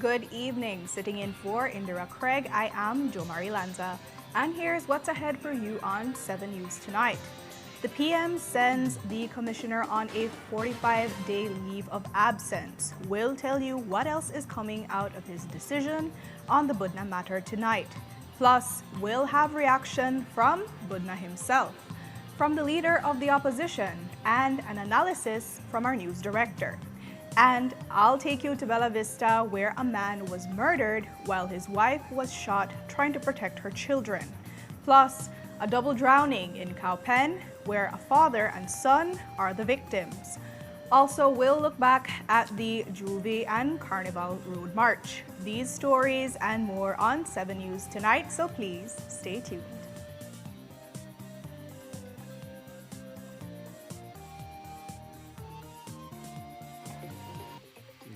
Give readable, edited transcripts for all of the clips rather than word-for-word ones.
Good evening. Sitting in for Indira Craig, I am Jo Marie Lanza, and here's what's ahead for you on 7 News tonight. The PM sends the commissioner on a 45-day leave of absence. We'll tell you what else is coming out of his decision on the Budna matter tonight. Plus, we'll have reaction from Budna himself, from the leader of the opposition, and an analysis from our news director. And I'll take you to Bella Vista, where a man was murdered while his wife was shot trying to protect her children. Plus, a double drowning in Cowpen, where a father and son are the victims. Also, we'll look back at the Juvie and Carnival Road March. These stories and more on 7 News tonight, so please stay tuned.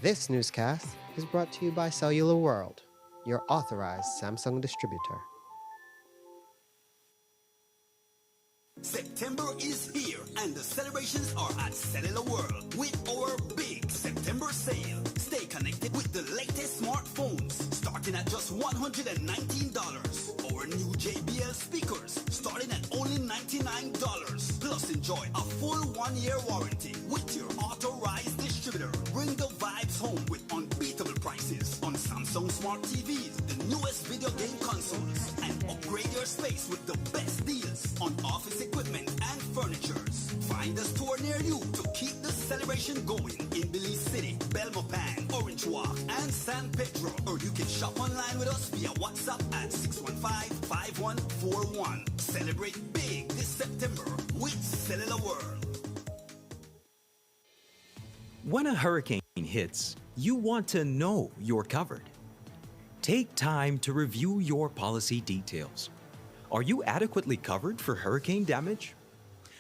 This newscast is brought to you by Cellular World, your authorized Samsung distributor. September is here and the celebrations are at Cellular World with our big September sale. Stay connected with the latest smartphones starting at just $119. Our new JBL speakers starting at only $99. Plus enjoy a full 1-year warranty with your authorized distributor. Bring the vibes home with unbeatable prices on Samsung Smart TVs, the newest video game consoles, and upgrade your space with the best deals on office equipment and furnitures. Find a store near you to keep the celebration going in Belize City, Belmopan, Orange Walk, and San Pedro. Or you can shop online with us via WhatsApp at 615-5141. Celebrate big this September with Cellular World. When a hurricane hits, you want to know you're covered. Take time to review your policy details. Are you adequately covered for hurricane damage?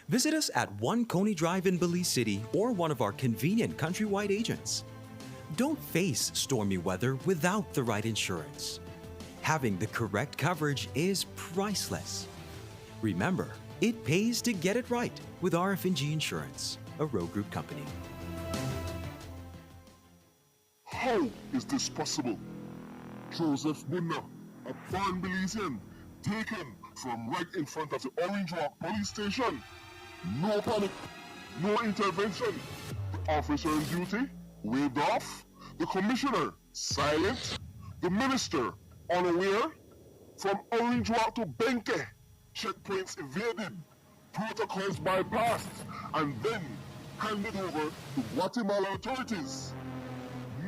Visit us at 1 Coney Drive in Belize City or one of our convenient countrywide agents. Don't face stormy weather without the right insurance. Having the correct coverage is priceless. Remember, it pays to get it right with RF&G Insurance, a Road Group company. How is this possible? Joseph Budna, a born Belizean, taken from right in front of the Orange Walk police station. No panic, no intervention. The officer on duty waved off. The commissioner silent. The minister unaware. From Orange Walk to Benke, checkpoints evaded, protocols bypassed, and then handed over to Guatemalan authorities.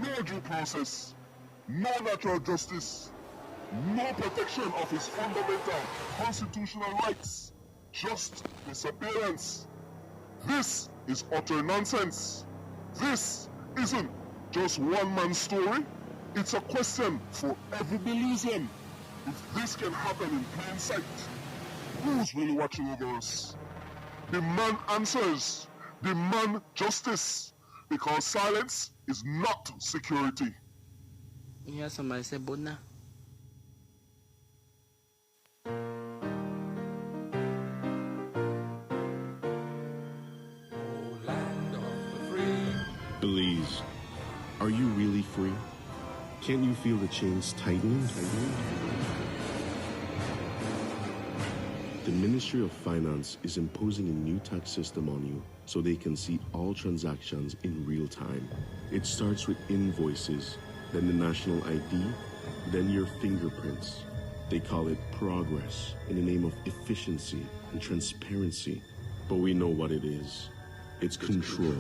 No due process, no natural justice, no protection of his fundamental constitutional rights, just disappearance. This is utter nonsense. This isn't just one man's story. It's a question for every Belizean. If this can happen in plain sight, who's really watching over us? Demand answers. Demand justice. Because silence is not security. You hear somebody say Budna? Belize, are you really free? Can't you feel the chains tightening? The Ministry of Finance is imposing a new tax system on you so they can see all transactions in real time. It starts with invoices, then the national ID, then your fingerprints. They call it progress in the name of efficiency and transparency. But we know what it is. It's control.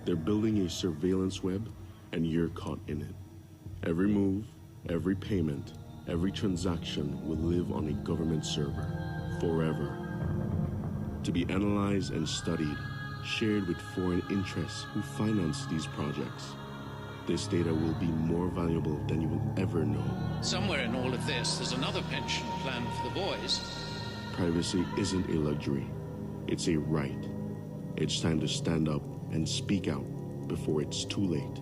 They're building a surveillance web, and you're caught in it. Every move, every payment, every transaction will live on a government server forever. To be analyzed and studied, shared with foreign interests who finance these projects. This data will be more valuable than you will ever know. Somewhere in all of this, there's another pension plan for the boys. Privacy isn't a luxury. It's a right. It's time to stand up and speak out before it's too late.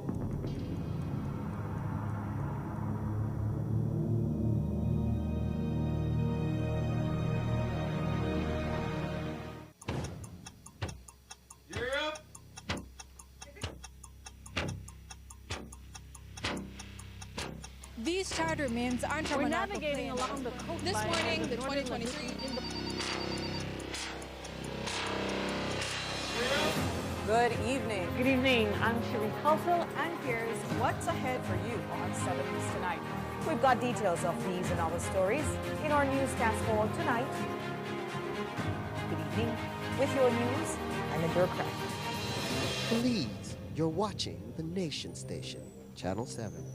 These charter means aren't We're navigating along the coast. This morning, the 2023 Good evening. Good evening. I'm Sherry Kelso. And here's what's ahead for you on 7 News Tonight. We've got details of these and other stories in our newscast for tonight. Good evening. With your news, I'm a bureaucrat. Please, you're watching the Nation Station, Channel 7.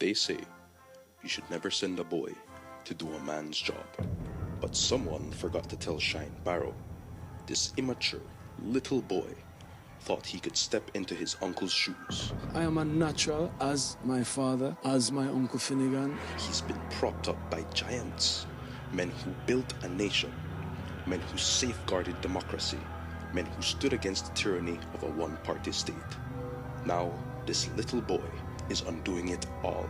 They say you should never send a boy to do a man's job. But someone forgot to tell Shine Barrow. This immature little boy thought he could step into his uncle's shoes. I am a natural as my father, as my Uncle Finnegan. He's been propped up by giants, men who built a nation, men who safeguarded democracy, men who stood against the tyranny of a one-party state. Now, this little boy is undoing it all.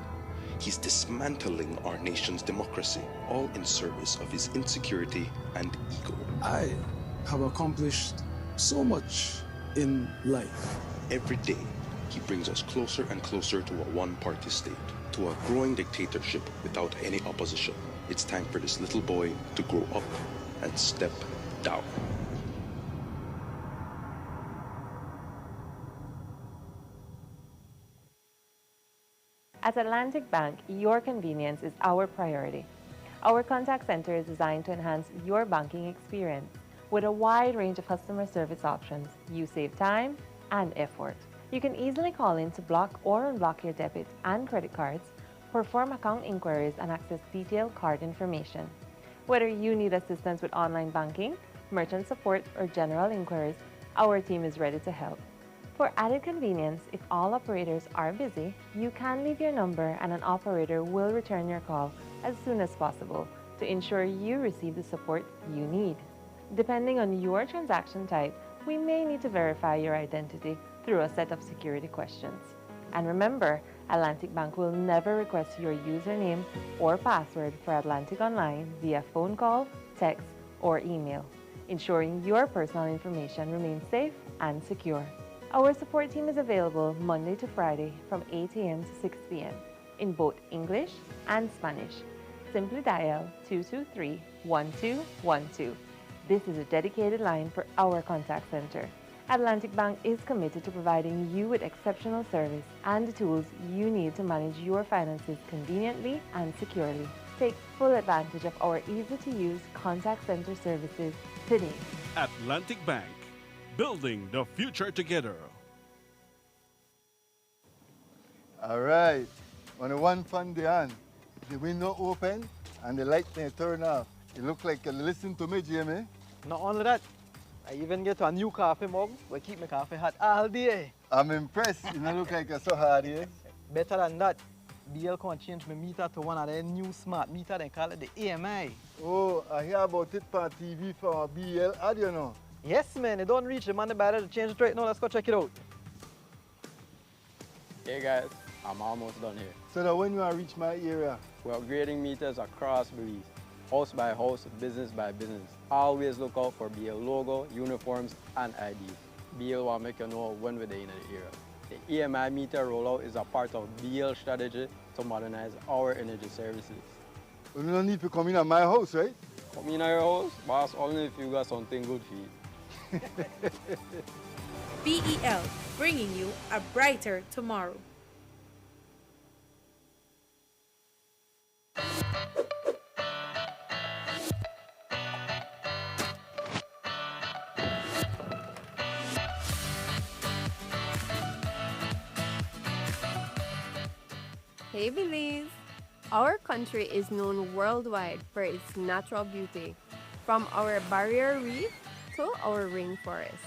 He's dismantling our nation's democracy, all in service of his insecurity and ego. I have accomplished so much in life. Every day, he brings us closer and closer to a one-party state, to a growing dictatorship without any opposition. It's time for this little boy to grow up and step down. At Atlantic Bank, your convenience is our priority. Our contact center is designed to enhance your banking experience. With a wide range of customer service options, you save time and effort. You can easily call in to block or unblock your debit and credit cards, perform account inquiries, and access detailed card information. Whether you need assistance with online banking, merchant support, or general inquiries, our team is ready to help. For added convenience, if all operators are busy, you can leave your number and an operator will return your call as soon as possible to ensure you receive the support you need. Depending on your transaction type, we may need to verify your identity through a set of security questions. And remember, Atlantic Bank will never request your username or password for Atlantic Online via phone call, text, or email, ensuring your personal information remains safe and secure. Our support team is available Monday to Friday from 8 a.m. to 6 p.m. in both English and Spanish. Simply dial 223-1212. This is a dedicated line for our contact center. Atlantic Bank is committed to providing you with exceptional service and the tools you need to manage your finances conveniently and securely. Take full advantage of our easy-to-use contact center services today. Atlantic Bank, building the future together. All right, on the one fun day on, the window open and the light may turn off. It looks like you listen to me, Jamie. Not only that, I even get a new coffee mug where keep my coffee hot all day. I'm impressed. You don't look like you're so hard here. Better than that, BL can change my meter to one of their new smart meter. They call it the AMI. Oh, I hear about it on TV for BL ad, you know. Yes, man. It don't reach the money better to change it right now. Let's go check it out. Hey guys, I'm almost done here. So that when you reach my area? We're upgrading meters across Belize. House by house, business by business. Always look out for BL logo, uniforms, and IDs. BL will make you know when we're in the area. The EMI meter rollout is a part of BL strategy to modernize our energy services. You don't need to come in at my house, right? Come in at your house, boss, only if you got something good for you. BEL, bringing you a brighter tomorrow. Hey Belize! Our country is known worldwide for its natural beauty, from our barrier reef to our rainforest.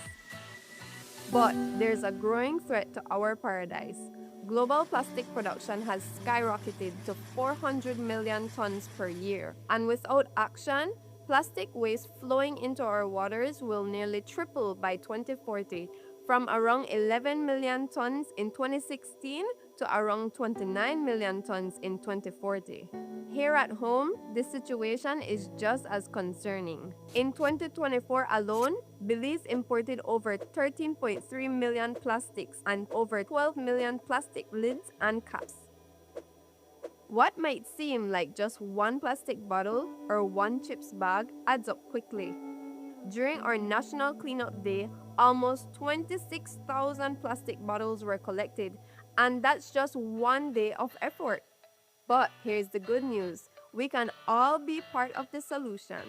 But there's a growing threat to our paradise. Global plastic production has skyrocketed to 400 million tons per year, and without action, plastic waste flowing into our waters will nearly triple by 2040, from around 11 million tons in 2016 to around 29 million tons in 2040. Here at home, the situation is just as concerning. In 2024 alone, Belize imported over 13.3 million plastics and over 12 million plastic lids and caps. What might seem like just one plastic bottle or one chips bag adds up quickly. During our National Cleanup Day, almost 26,000 plastic bottles were collected, and that's just one day of effort. But here's the good news. We can all be part of the solution.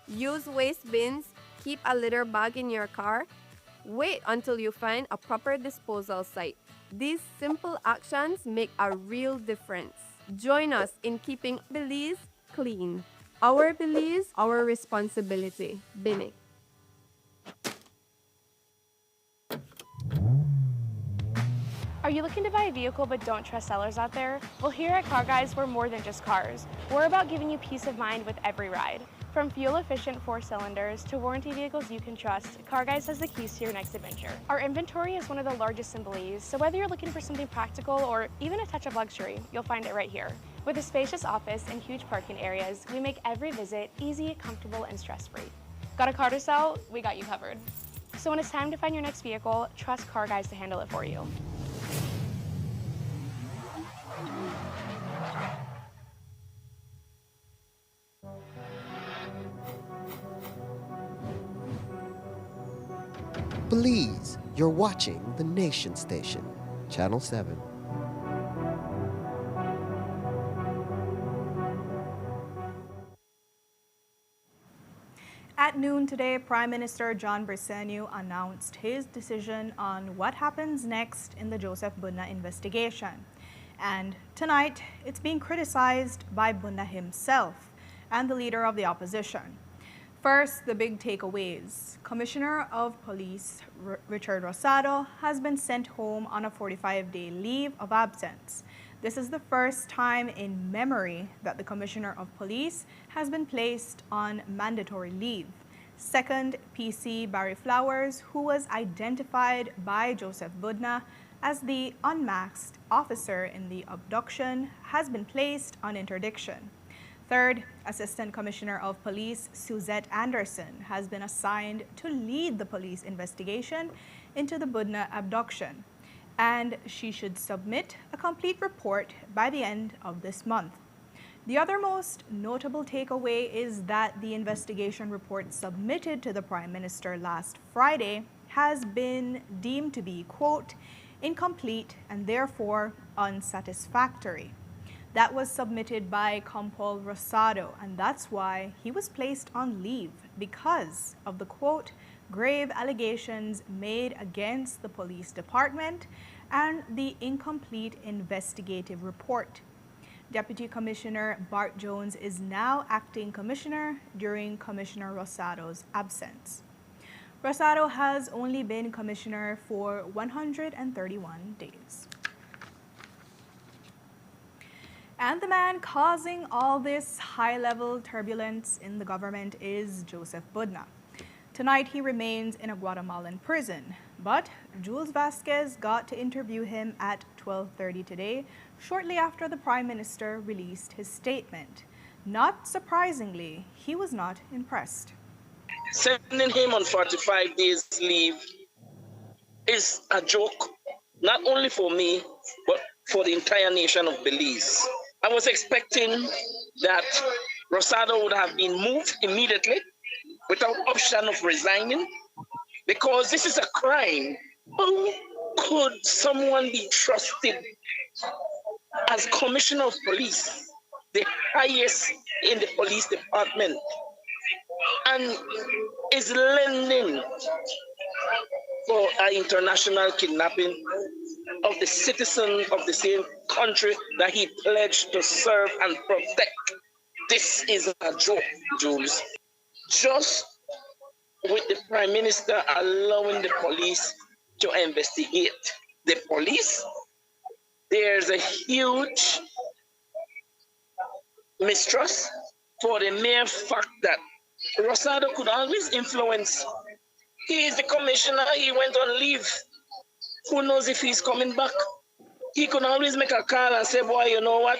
Use waste bins, keep a litter bag in your car, wait until you find a proper disposal site. These simple actions make a real difference. Join us in keeping Belize clean. Our Belize, our responsibility. Bini. Are you looking to buy a vehicle but don't trust sellers out there? Well, here at Car Guys, we're more than just cars. We're about giving you peace of mind with every ride. From fuel-efficient 4-cylinders to warranty vehicles you can trust, Car Guys has the keys to your next adventure. Our inventory is one of the largest in Belize, so whether you're looking for something practical or even a touch of luxury, you'll find it right here. With a spacious office and huge parking areas, we make every visit easy, comfortable, and stress-free. Got a car to sell? We got you covered. So when it's time to find your next vehicle, trust Car Guys to handle it for you. Belize, you're watching the Nation Station, Channel 7. At noon today, Prime Minister John Briceño announced his decision on what happens next in the Joseph Budna investigation. And tonight, it's being criticized by Budna himself and the leader of the opposition. First, the big takeaways. Commissioner of Police Richard Rosado has been sent home on a 45-day leave of absence. This is the first time in memory that the Commissioner of Police has been placed on mandatory leave. Second, PC Barry Flowers, who was identified by Joseph Budna as the unmasked officer in the abduction, has been placed on interdiction. Third, Assistant Commissioner of Police Suzette Anderson has been assigned to lead the police investigation into the Budna abduction, and she should submit a complete report by the end of this month. The other most notable takeaway is that the investigation report submitted to the Prime Minister last Friday has been deemed to be, quote, incomplete and therefore unsatisfactory. That was submitted by Compol Rosado, and that's why he was placed on leave, because of the, quote, grave allegations made against the police department and the incomplete investigative report. Deputy Commissioner Bart Jones is now acting commissioner during Commissioner Rosado's absence. Rosado has only been commissioner for 131 days. And the man causing all this high-level turbulence in the government is Joseph Budna. Tonight, he remains in a Guatemalan prison, but Jules Vasquez got to interview him at 12:30 today, shortly after the Prime Minister released his statement. Not surprisingly, he was not impressed. Sending him on 45 days leave is a joke, not only for me, but for the entire nation of Belize. I was expecting that Rosado would have been moved immediately without option of resigning, because this is a crime. How could someone be trusted as Commissioner of Police, the highest in the police department, and is lending for an international kidnapping of the citizen of the same country that he pledged to serve and protect? This is a joke, Jules. Just with the Prime Minister allowing the police to investigate the police, there's a huge mistrust for the mere fact that Rosado could always influence. He is the commissioner, he went on leave. Who knows if he's coming back? he could always make a call and say, boy, you know what?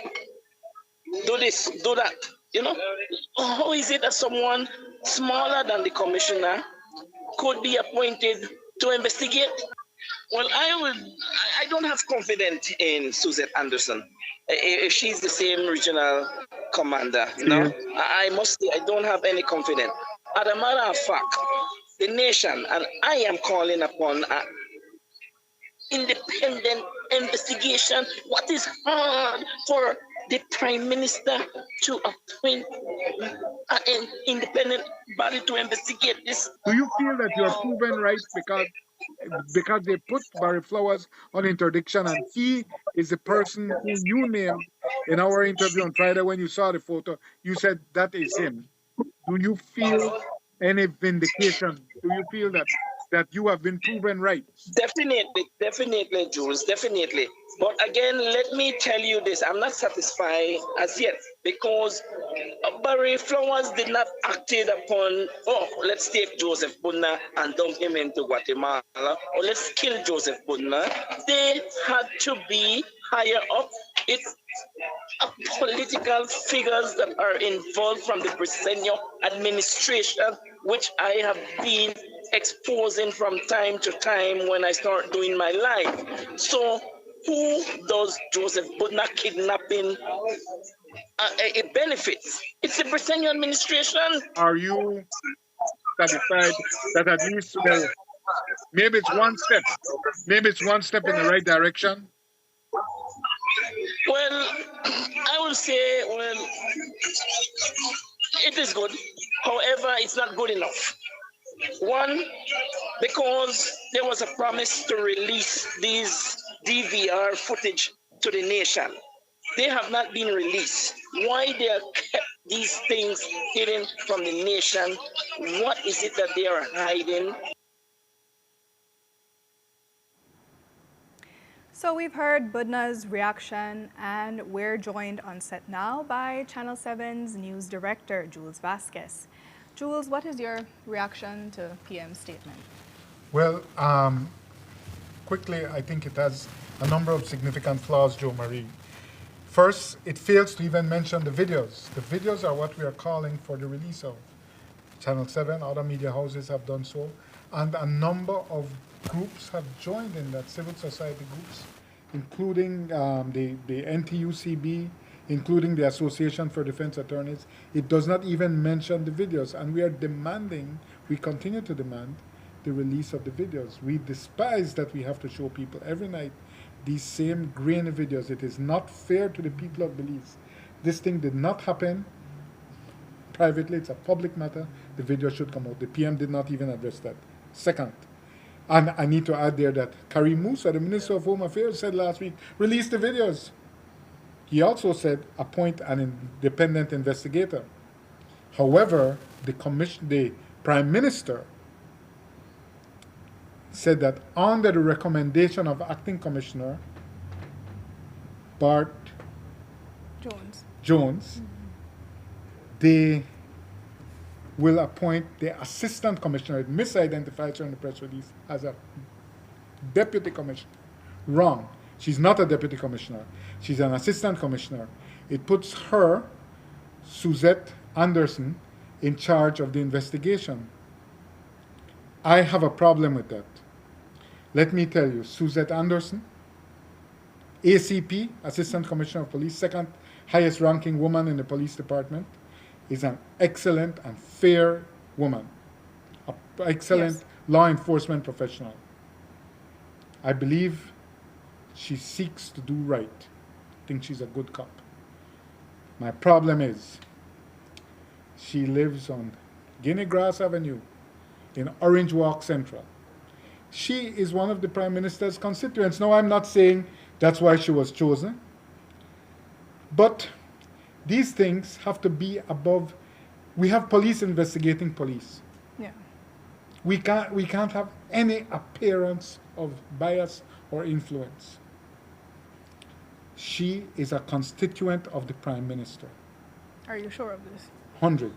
Do this, do that. You know? How is it that someone smaller than the commissioner could be appointed to investigate? Well, I don't have confidence in Suzette Anderson. If she's the same regional commander, no, I must say I don't have any confidence. As a matter of fact, the nation, and I am calling upon an independent investigation. What is hard for the Prime Minister to appoint an independent body to investigate this? Do you feel that you're proven right because they put Barry Flowers on interdiction and he is the person who you named in our interview on Friday when you saw the photo? You said that is him. Do you feel any vindication? Do you feel that you have been proven right? Definitely, Jules, definitely. But again, let me tell you this, I'm not satisfied as yet because Barry Flowers did not act upon, let's take Joseph Budna and dump him into Guatemala, or let's kill Joseph Budna. They had to be higher up. It's political figures that are involved from the Briseño administration, which I have been exposing from time to time when I start doing my life. So who does Joseph Budna kidnapping it benefits? It's the Briseño administration. Are you satisfied that at least maybe it's one step? Maybe it's one step in the right direction? Well, I will say, it is good. However, it's not good enough. One, because there was a promise to release these DVR footage to the nation. They have not been released. Why they have kept these things hidden from the nation? What is it that they are hiding? So we've heard Budna's reaction, and we're joined on set now by Channel 7's news director, Jules Vasquez. Jules, what is your reaction to PM's statement? Well, quickly, I think it has a number of significant flaws, Jo Marie. First, it fails to even mention the videos. The videos are what we are calling for the release of. Channel 7, other media houses have done so, and a number of groups have joined in that, civil society groups, including the NTUCB, including the Association for Defense Attorneys. It does not even mention the videos, and we are demanding, we continue to demand, the release of the videos. We despise that we have to show people every night these same grainy videos. It is not fair to the people of Belize. This thing did not happen privately, it's a public matter. The video should come out. The PM did not even address that. Second, and I need to add there that Karim Musa, the Minister of Home Affairs, said last week, release the videos. He also said, appoint an independent investigator. However, the Prime Minister said that under the recommendation of Acting Commissioner Bart Jones, they will appoint the Assistant Commissioner. It misidentifies her in the press release as a Deputy Commissioner. Wrong. She's not a Deputy Commissioner. She's an Assistant Commissioner. It puts her, Suzette Anderson, in charge of the investigation. I have a problem with that. Let me tell you, Suzette Anderson, ACP, Assistant Commissioner of Police, second highest ranking woman in the police department, is an excellent and fair woman, an excellent law enforcement professional. I believe she seeks to do right. I think she's a good cop. My problem is she lives on Guinea Grass Avenue in Orange Walk Central. She is one of the Prime Minister's constituents. Now, I'm not saying that's why she was chosen, but these things have to be above. We have police investigating police. Yeah. We can't have any appearance of bias or influence. She is a constituent of the Prime Minister. Are you sure of this? 100.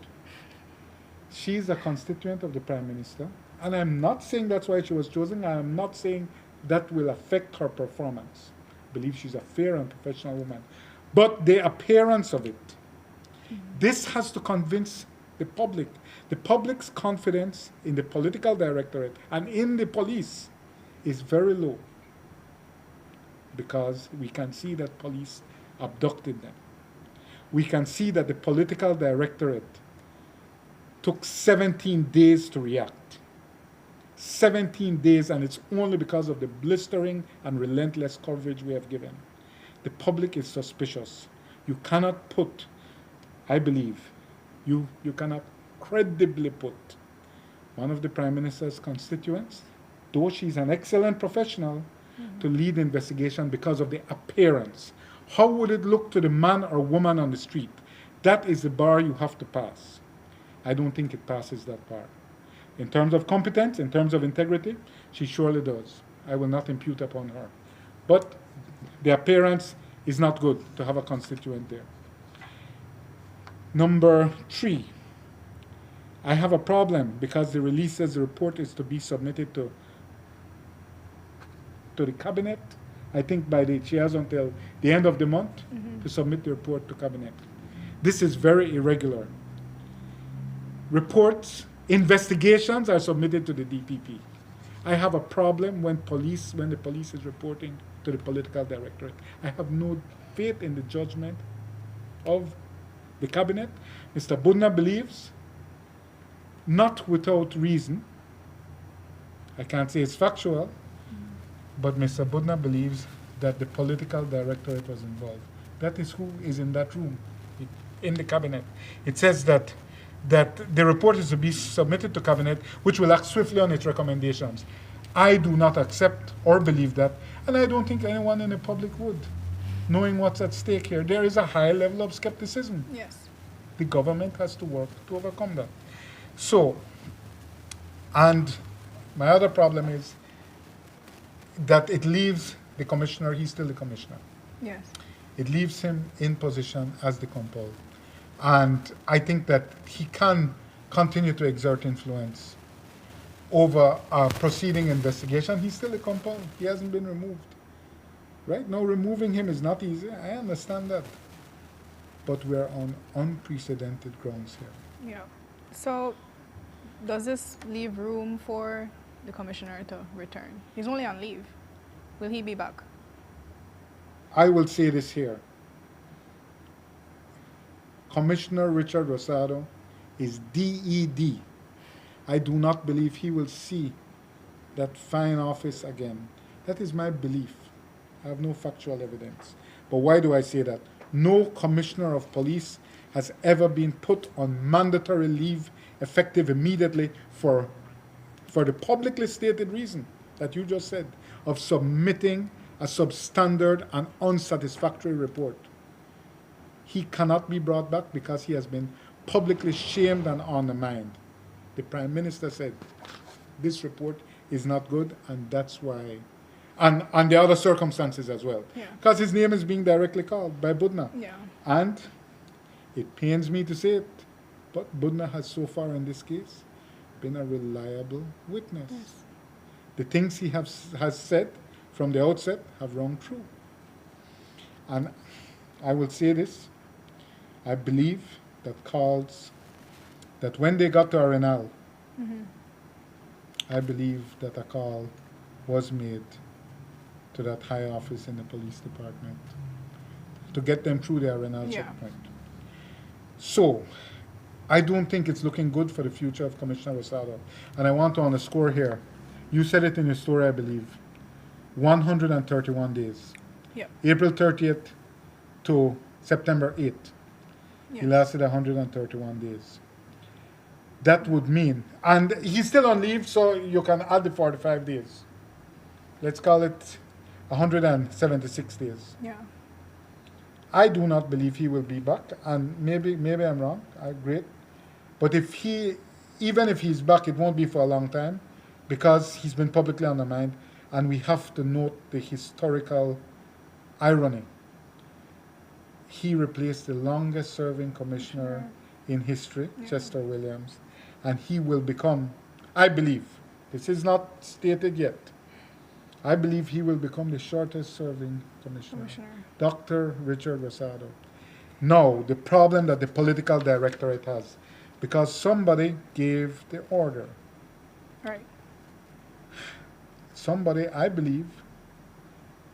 She's a constituent of the Prime Minister, and I'm not saying that's why she was chosen. I am not saying that will affect her performance. believe she's a fair and professional woman. But the appearance of it, this has to convince the public. The public's confidence in the political directorate and in the police is very low, because we can see that police abducted them. We can see that the political directorate took 17 days to react. 17 days, and it's only because of the blistering and relentless coverage we have given. The public is suspicious. You cannot put, I believe, you cannot credibly put one of the Prime Minister's constituents, though she's an excellent professional, to lead the investigation because of the appearance. How would it look to the man or woman on the street? That is the bar you have to pass. I don't think it passes that bar. In terms of competence, in terms of integrity, she surely does. I will not impute upon her. But the appearance is not good to have a constituent there. Number 3, I have a problem because the release says the report is to be submitted to the cabinet. I think she has until the end of the month to submit the report to cabinet. This is very irregular. Reports, investigations are submitted to the DPP. I have a problem when the police is reporting to the political directorate. I have no faith in the judgment of the cabinet. Mr. Budna believes, not without reason, I can't say it's factual, but Mr. Budna believes that the political directorate was involved. That is who is in that room, in the cabinet. It says that the report is to be submitted to cabinet, which will act swiftly on its recommendations. I do not accept or believe that, and I don't think anyone in the public would, knowing what's at stake here. There is a high level of skepticism. Yes. The government has to work to overcome that. So, and my other problem is that it leaves the commissioner, he's still the commissioner. Yes. It leaves him in position as the compelled. And I think that he can continue to exert influence over a proceeding investigation. He's still a compelled. He hasn't been removed. Right now, removing him is not easy. I understand that. But we're on unprecedented grounds here. Yeah. So, does this leave room for the commissioner to return? He's only on leave. Will he be back? I will say this here. Commissioner Richard Rosado is DED. I do not believe he will see that fine office again. That is my belief. I have no factual evidence. But why do I say that? No commissioner of police has ever been put on mandatory leave effective immediately for the publicly stated reason that you just said, of submitting a substandard and unsatisfactory report. He cannot be brought back because he has been publicly shamed and undermined. The Prime Minister said, this report is not good, and that's why, and the other circumstances as well. Because his name is being directly called by Budna. Yeah. And it pains me to say it, but Budna has so far in this case been a reliable witness. Yes. The things he has said from the outset have rung true. And I will say this, I believe that calls, that when they got to Arenal, I believe that a call was made to that high office in the police department to get them through the Arenal checkpoint. So, I don't think it's looking good for the future of Commissioner Rosado. And I want to underscore here, you said it in your story, I believe, 131 days. Yeah. April 30th to September 8th. He lasted 131 days. That would mean, and he's still on leave, so you can add the 45 days. Let's call it 176 days. Yeah. I do not believe he will be back, and maybe I'm wrong. Great, but even if he's back, it won't be for a long time, because he's been publicly undermined, and we have to note the historical irony. He replaced the longest-serving commissioner in history, Chester Williams, and he will become, I believe, this is not stated yet, I believe he will become the shortest serving commissioner. Dr. Richard Rosado. Now, the problem that the political directorate has, because somebody gave the order. Right. Somebody, I believe,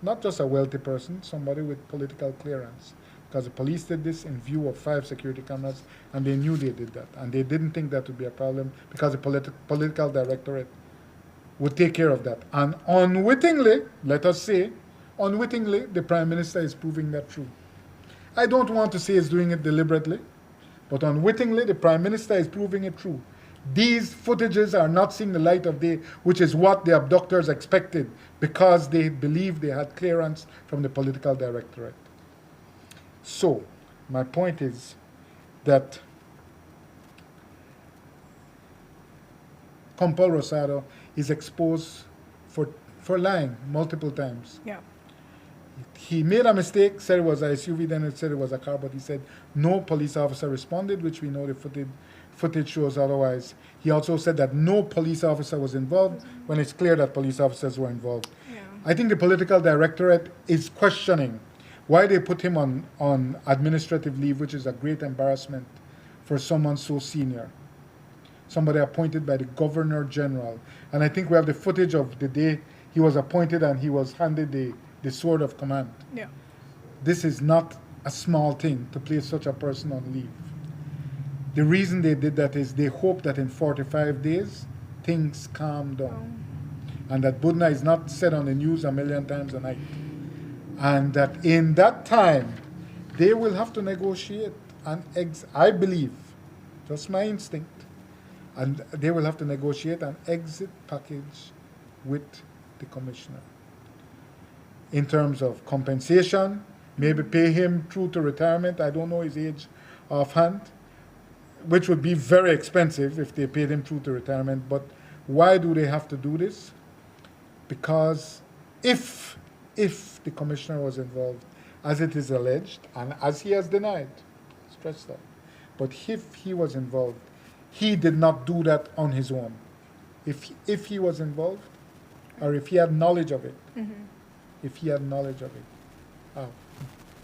not just a wealthy person, somebody with political clearance. Because the police did this in view of 5 security cameras, and they knew they did that. And they didn't think that would be a problem because the political directorate would take care of that. And unwittingly, let us say, unwittingly, the Prime Minister is proving that true. I don't want to say he's doing it deliberately, but unwittingly, the Prime Minister is proving it true. These footages are not seeing the light of day, which is what the abductors expected, because they believed they had clearance from the political directorate. So, my point is that Compal Rosado is exposed for lying multiple times. Yeah. He made a mistake, said it was a SUV, then it said it was a car, but he said no police officer responded, which we know the footage shows otherwise. He also said that no police officer was involved when it's clear that police officers were involved. Yeah. I think the political directorate is questioning why they put him on administrative leave, which is a great embarrassment for someone so senior. Somebody appointed by the Governor General. And I think we have the footage of the day he was appointed and he was handed the sword of command. Yeah. This is not a small thing to place such a person on leave. The reason they did that is they hope that in 45 days, things calm down. And that Budna is not said on the news a million times a night. And that in that time, they will have to negotiate I believe, just my instinct, and they will have to negotiate an exit package with the commissioner. In terms of compensation, maybe pay him through to retirement. I don't know his age offhand, which would be very expensive if they paid him through to retirement. But why do they have to do this? Because if the commissioner was involved, as it is alleged, and as he has denied, stress that, but if he was involved, he did not do that on his own. If he was involved, or if he had knowledge of it, if he had knowledge of it, a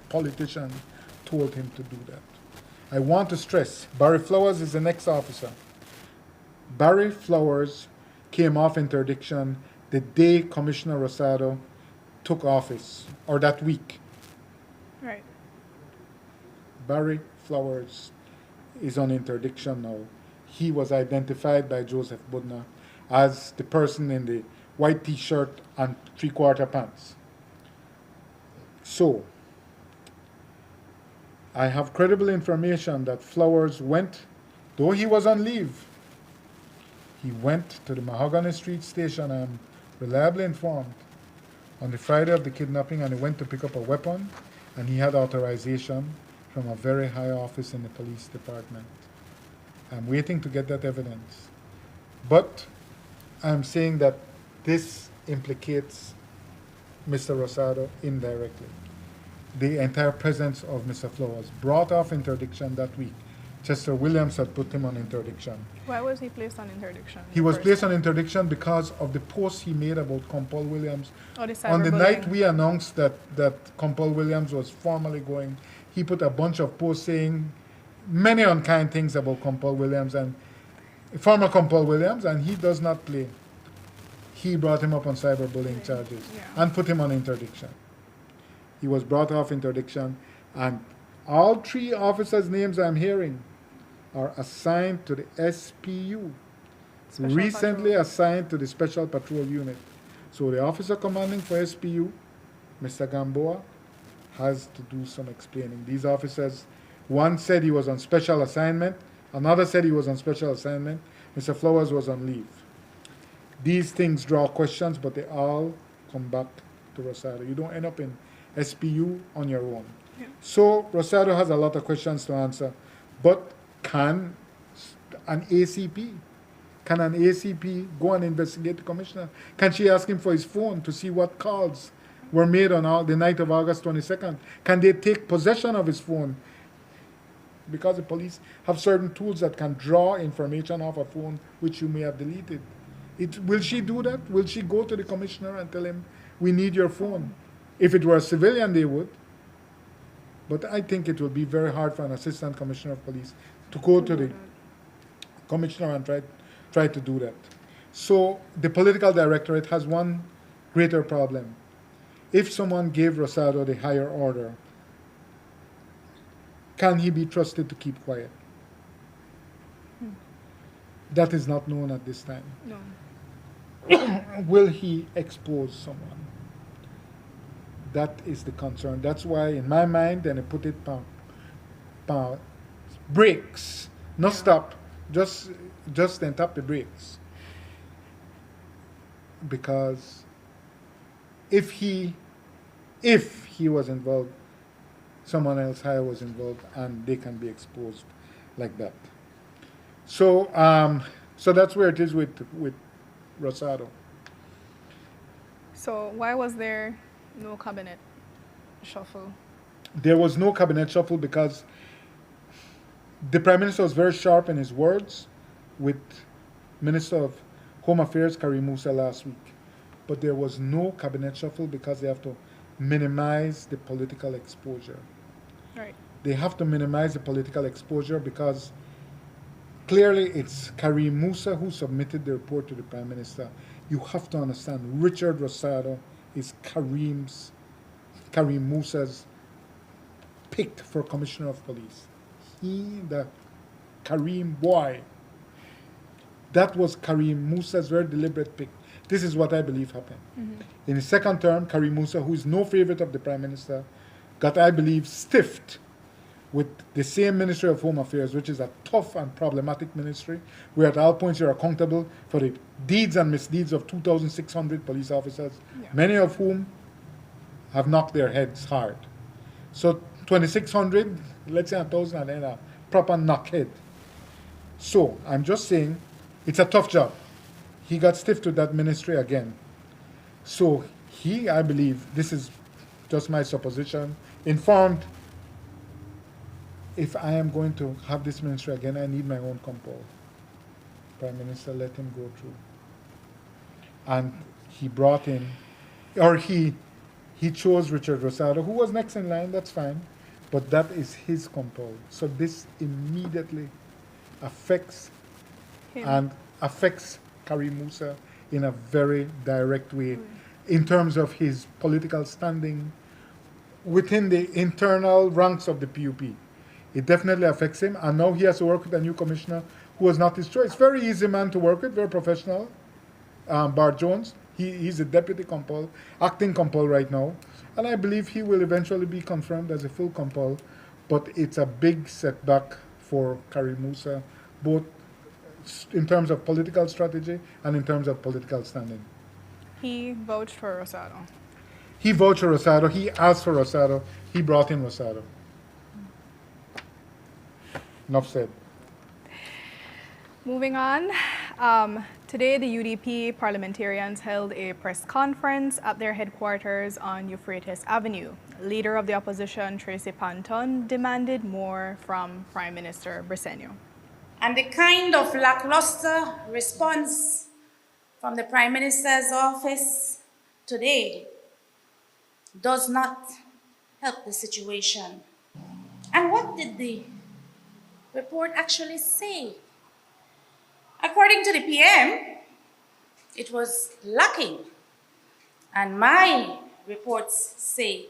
politician told him to do that. I want to stress, Barry Flowers is the next officer. Barry Flowers came off interdiction the day Commissioner Rosado took office, or that week. Right. Barry Flowers is on interdiction now. He was identified by Joseph Budna as the person in the white t-shirt and 3/4 pants. So, I have credible information that Flowers went, though he was on leave, he went to the Mahogany Street station, I am reliably informed, on the Friday of the kidnapping, and he went to pick up a weapon, and he had authorization from a very high office in the police department. I'm waiting to get that evidence. But I'm saying that this implicates Mr. Rosado indirectly. The entire presence of Mr. Flowers brought off interdiction that week. Chester Williams had put him on interdiction. Why was he placed on interdiction? He was placed on interdiction because of the post he made about Compal Williams. Oh, the on the cyberbullying. night we announced that Compal Williams was formally going, he put a bunch of posts saying many unkind things about Compal Williams and former Compal Williams, and he does not play. He brought him up on cyberbullying charges and put him on interdiction. He was brought off interdiction, and all 3 officers' names I'm hearing are assigned to the SPU, recently assigned to the Special Patrol Unit. So the officer commanding for SPU, Mr. Gamboa, has to do some explaining. These officers, one said he was on special assignment, another said he was on special assignment, Mr. Flowers was on leave. These things draw questions, but they all come back to Rosado. You don't end up in SPU on your own. Yeah. So Rosado has a lot of questions to answer, but can an ACP go and investigate the commissioner? Can she ask him for his phone to see what calls were made on the night of August 22nd? Can they take possession of his phone? Because the police have certain tools that can draw information off a phone which you may have deleted. Will she do that? Will she go to the commissioner and tell him, we need your phone? If it were a civilian, they would. But I think it will be very hard for an assistant commissioner of police to go to the commissioner and try to do that. So the political directorate has one greater problem. If someone gave Rosado the higher order, can he be trusted to keep quiet? That is not known at this time. No. Will he expose someone? That is the concern. That's why, in my mind, then I put it on brakes, not stop, just then tap the brakes. Because if he was involved, someone else higher was involved, and they can be exposed like that. So, so that's where it is with Rosado. So why was there no cabinet shuffle? There was no cabinet shuffle because the Prime Minister was very sharp in his words with Minister of Home Affairs Karim Musa last week. But there was no cabinet shuffle because they have to minimize the political exposure. Right. They have to minimize the political exposure because clearly it's Karim Musa who submitted the report to the Prime Minister. You have to understand, Richard Rosado is Karim Musa's pick for Commissioner of Police. The Karim boy. That was Karim Musa's very deliberate pick. This is what I believe happened. Mm-hmm. In his second term, Karim Musa, who is no favorite of the Prime Minister, got, I believe, stiffed with the same Ministry of Home Affairs, which is a tough and problematic ministry, where at all points you're accountable for the deeds and misdeeds of 2,600 police officers, many of whom have knocked their heads hard. So 2,600, let's say 1,000, and then a proper knockhead. So I'm just saying, it's a tough job. He got stiffed with that ministry again. So he, I believe, this is just my supposition, informed, if I am going to have this ministry again, I need my own compol. Prime Minister let him go through. And he brought in, or he chose Richard Rosado, who was next in line, that's fine, but that is his compol. So this immediately affects him and affects Karim Musa in a very direct way in terms of his political standing within the internal ranks of the PUP. It definitely affects him, and now he has to work with a new commissioner who was not his choice. Very easy man to work with, very professional. Bart Jones, he's a deputy compol, acting compol right now, and I believe he will eventually be confirmed as a full compol, but it's a big setback for Karim Musa, both in terms of political strategy and in terms of political standing. He vouched for Rosado. He vouched for Rosado, he asked for Rosado, he brought in Rosado. Enough said. Moving on, today the UDP parliamentarians held a press conference at their headquarters on Euphrates Avenue. Leader of the opposition, Tracy Panton, demanded more from Prime Minister Briceño. And the kind of lackluster response from the Prime Minister's office today does not help the situation. And what did the report actually say? According to the PM, it was lacking. And my reports say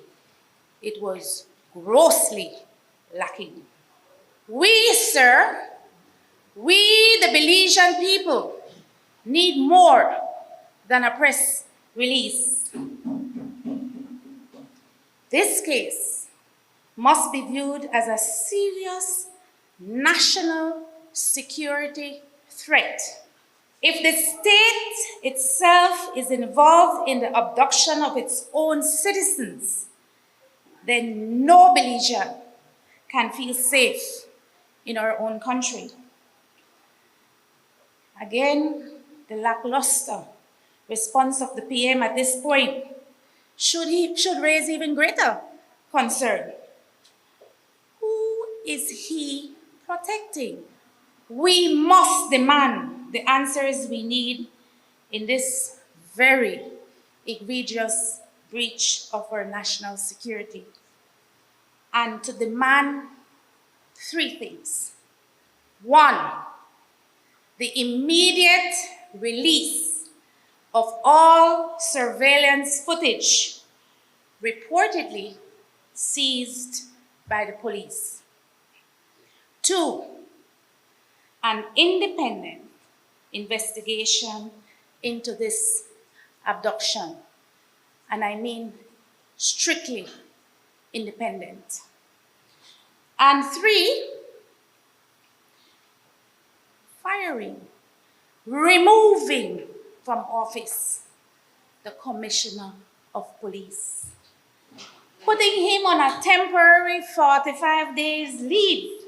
it was grossly lacking. We, sir, we, the Belizean people, need more than a press release. This case must be viewed as a serious national security threat. If the state itself is involved in the abduction of its own citizens, then no Belizean can feel safe in our own country. Again, the lackluster response of the PM at this point should raise even greater concern. Who is he protecting? We must demand the answers we need in this very egregious breach of our national security, and to demand 3 things. 1, the immediate release of all surveillance footage reportedly seized by the police. 2, an independent investigation into this abduction, and I mean strictly independent. And 3, removing from office the Commissioner of Police, putting him on a temporary 45 days leave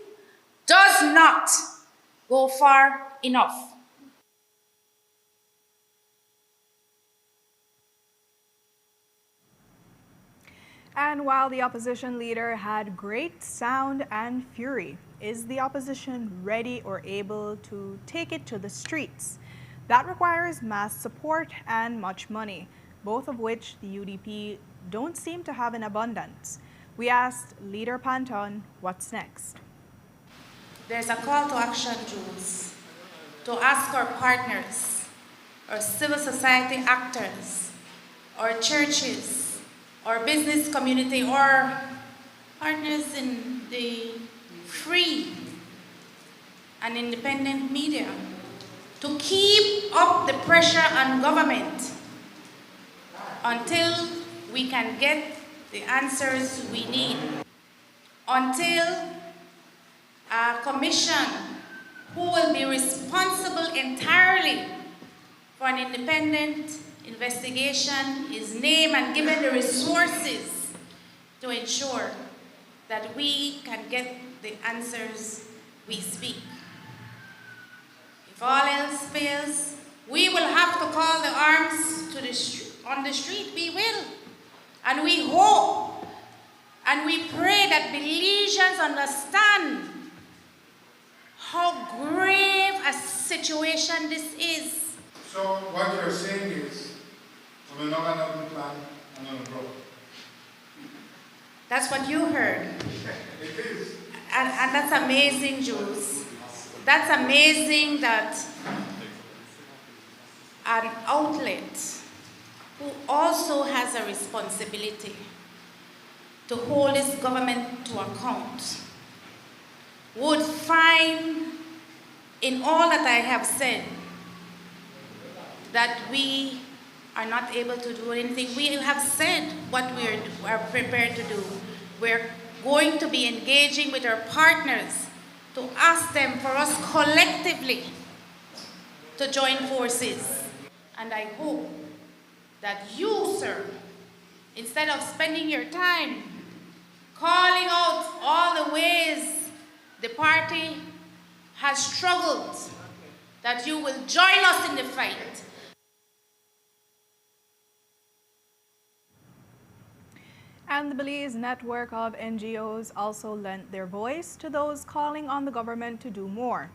does not go far enough. And while the opposition leader had great sound and fury, is the opposition ready or able to take it to the streets? That requires mass support and much money, both of which the UDP don't seem to have in abundance. We asked Leader Panton, what's next? There's a call to action, Jules, to ask our partners, our civil society actors, our churches, our business community, or partners in the free and independent media to keep up the pressure on government until we can get the answers we need, until a commission who will be responsible entirely for an independent investigation is named and given the resources to ensure that we can get the answers we speak. If all else fails, we will have to call the arms to on the street. We will. And we hope and we pray that Belizeans understand how grave a situation this is. So what you're saying is, we're not going to plan and going to grow. That's what you heard. It is. And that's amazing, Jules. That's amazing that an outlet who also has a responsibility to hold this government to account would find in all that I have said that we are not able to do anything. We have said what we are prepared to do. We're going to be engaging with our partners to ask them for us collectively to join forces. And I hope that you, sir, instead of spending your time calling out all the ways the party has struggled, that you will join us in the fight. And the Belize network of NGOs also lent their voice to those calling on the government to do more.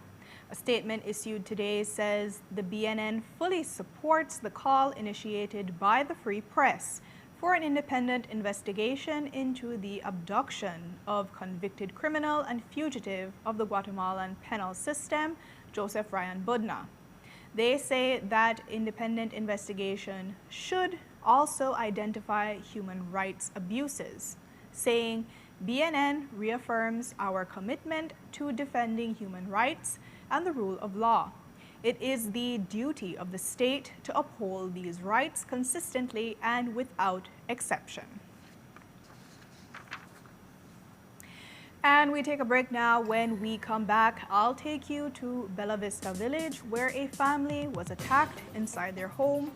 A statement issued today says the BNN fully supports the call initiated by the Free Press for an independent investigation into the abduction of convicted criminal and fugitive of the Guatemalan penal system, Joseph Ryan Budna. They say that independent investigation should also identify human rights abuses, saying BNN reaffirms our commitment to defending human rights and the rule of law. It is the duty of the state to uphold these rights consistently and without exception. And we take a break now. When we come back, I'll take you to Bella Vista Village, where a family was attacked inside their home,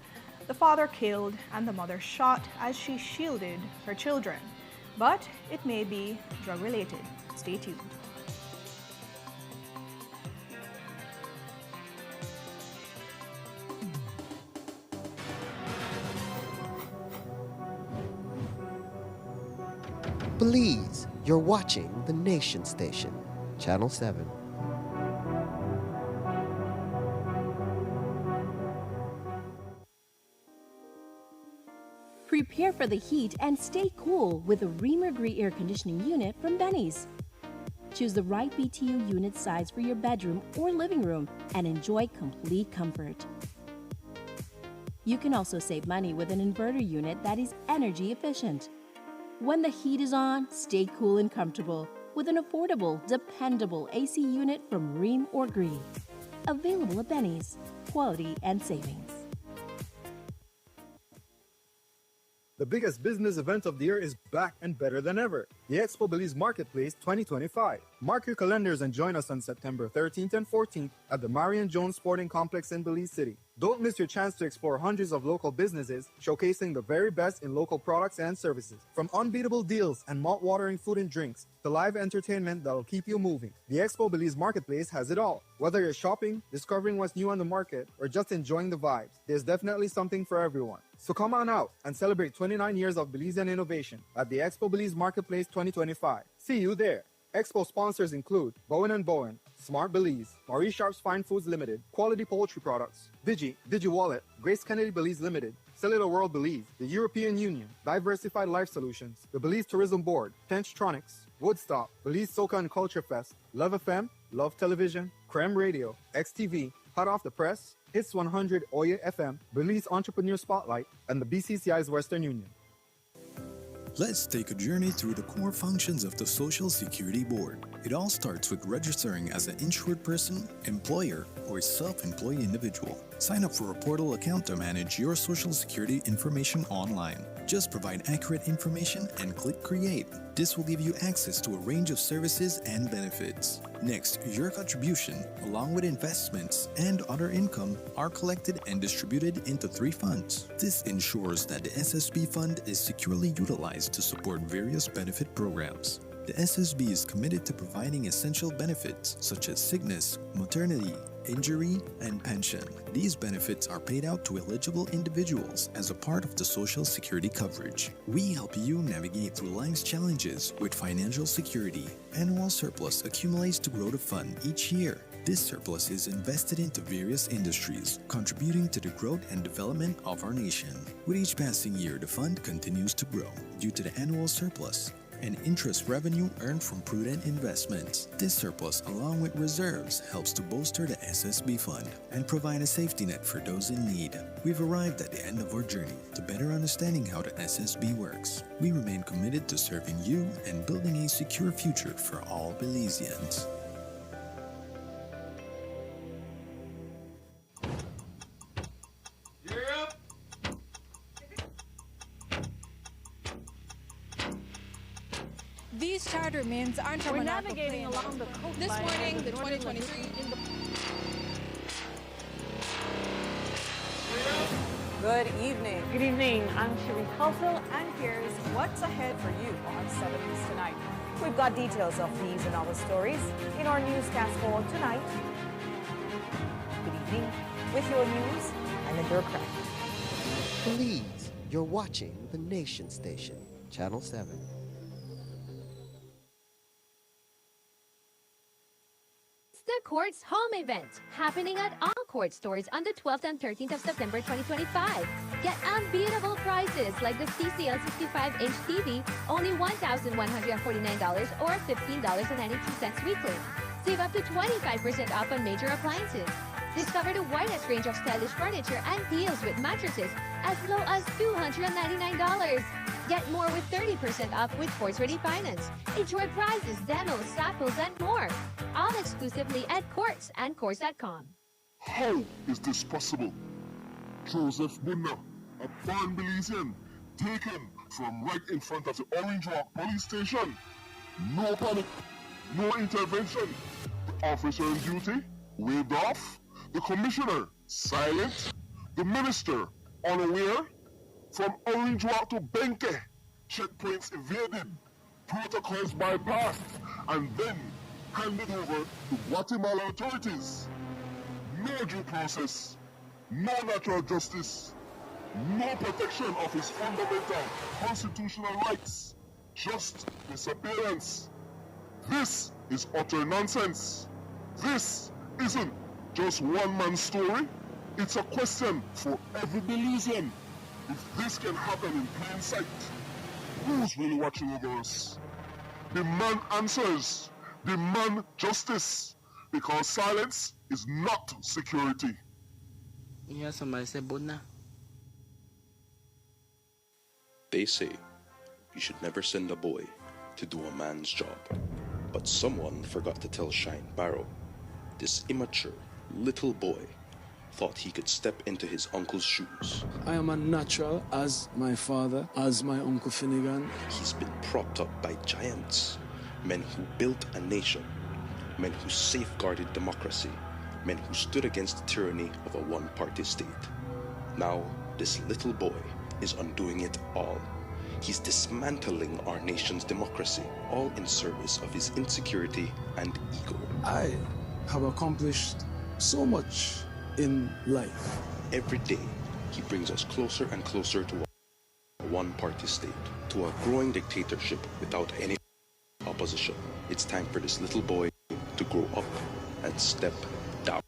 the father killed and the mother shot as she shielded her children. But it may be drug-related. Stay tuned. Belize, you're watching the Nation Station, Channel 7. Prepare for the heat and stay cool with a Reamer Grey air conditioning unit from Benny's. Choose the right BTU unit size for your bedroom or living room and enjoy complete comfort. You can also save money with an inverter unit that is energy efficient. When the heat is on, stay cool and comfortable with an affordable, dependable AC unit from Ream or Gree. Available at Benny's. Quality and savings. The biggest business event of the year is back and better than ever. The Expo Belize Marketplace 2025. Mark your calendars and join us on September 13th and 14th at the Marion Jones Sporting Complex in Belize City. Don't miss your chance to explore hundreds of local businesses showcasing the very best in local products and services. From unbeatable deals and mouth-watering food and drinks to live entertainment that'll keep you moving. The Expo Belize Marketplace has it all. Whether you're shopping, discovering what's new on the market, or just enjoying the vibes, there's definitely something for everyone. So come on out and celebrate 29 years of Belizean innovation at the Expo Belize Marketplace 2025. See you there. Expo sponsors include Bowen & Bowen, Smart Belize, Maurice Sharp's Fine Foods Limited, Quality Poultry Products, DigiWallet, Grace Kennedy Belize Limited, Cellular World Belize, the European Union, Diversified Life Solutions, the Belize Tourism Board, Tenchtronics, Woodstock, Belize Soca and Culture Fest, Love FM, Love Television, Creme Radio, XTV, Hot Off the Press, Hits 100 Oye FM, Belize Entrepreneur Spotlight, and the BCCI's Western Union. Let's take a journey through the core functions of the Social Security Board. It all starts with registering as an insured person, employer, or self-employed individual. Sign up for a portal account to manage your Social Security information online. Just provide accurate information and click Create. This will give you access to a range of services and benefits. Next, your contribution, along with investments and other income, are collected and distributed into 3 funds. This ensures that the SSB fund is securely utilized to support various benefit programs. The SSB is committed to providing essential benefits such as sickness, maternity, injury, and pension. These benefits are paid out to eligible individuals as a part of the Social Security coverage. We help you navigate through life's challenges with financial security. Annual surplus accumulates to grow the fund each year. This surplus is invested into various industries, contributing to the growth and development of our nation. With each passing year, the fund continues to grow due to the annual surplus and interest revenue earned from prudent investments. This surplus, along with reserves, helps to bolster the SSB fund and provide a safety net for those in need. We've arrived at the end of our journey to better understanding how the SSB works. We remain committed to serving you and building a secure future for all Belizeans. These charter remains aren't We're navigating along the coast. This morning, the 2023. Good evening. Good evening. I'm Cherie Culsel. And here's what's ahead for you on 7 News Tonight. We've got details of these and other stories in our newscast for tonight. Good evening. With your news, I'm Linda Craig. Please, you're watching the Nation Station, Channel 7. The Courts Home Event, happening at all Court stores on the 12th and 13th of September 2025. Get unbeatable prices like the CCL 65-inch TV, only $1,149 or $15.92 weekly. Save up to 25% off on major appliances. Discover the widest range of stylish furniture and deals with mattresses as low as $299. Get more with 30% off with Force Ready Finance. Enjoy prizes, demos, samples, and more. All exclusively at Courts and Courts.com. How is this possible? Joseph Budna, a born Belizean, taken from right in front of the Orange Walk police station. No panic, no intervention. The officer on duty waved off. The commissioner silent. The minister unaware. From Orange Walk to Benke, checkpoints evaded, protocols bypassed, and then handed over to Guatemala authorities. No due process, no natural justice, no protection of his fundamental constitutional rights, just disappearance. This is utter nonsense. This isn't just one man's story. It's a question for every Belizean. If this can happen in plain sight, who's really watching over us? Demand answers. Demand justice. Because silence is not security. You hear somebody say Budna? They say you should never send a boy to do a man's job. But someone forgot to tell Shine Barrow. This immature little boy thought he could step into his uncle's shoes. I am unnatural as my father, as my Uncle Finnegan. He's been propped up by giants, men who built a nation, men who safeguarded democracy, men who stood against the tyranny of a one-party state. Now, this little boy is undoing it all. He's dismantling our nation's democracy, all in service of his insecurity and ego. I have accomplished so much in life. Every day, he brings us closer and closer to a one-party state, to a growing dictatorship without any opposition. It's time for this little boy to grow up and step down.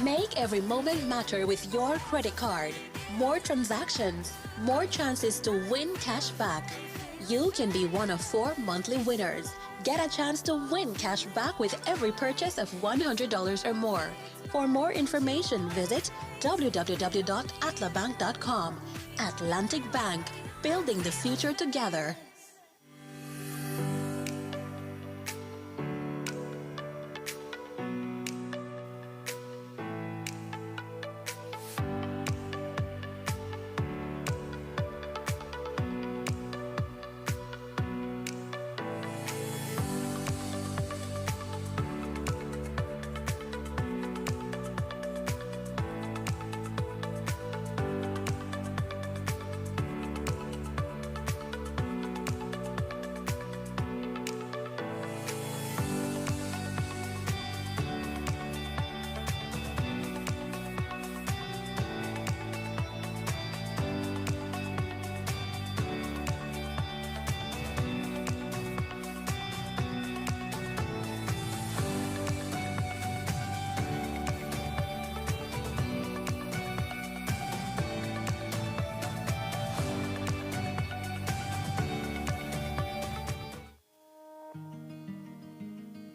Make every moment matter with your credit card. More transactions, more chances to win cash back. You can be one of 4 monthly winners. Get a chance to win cash back with every purchase of $100 or more. For more information, visit www.atlabank.com. Atlantic Bank, building the future together.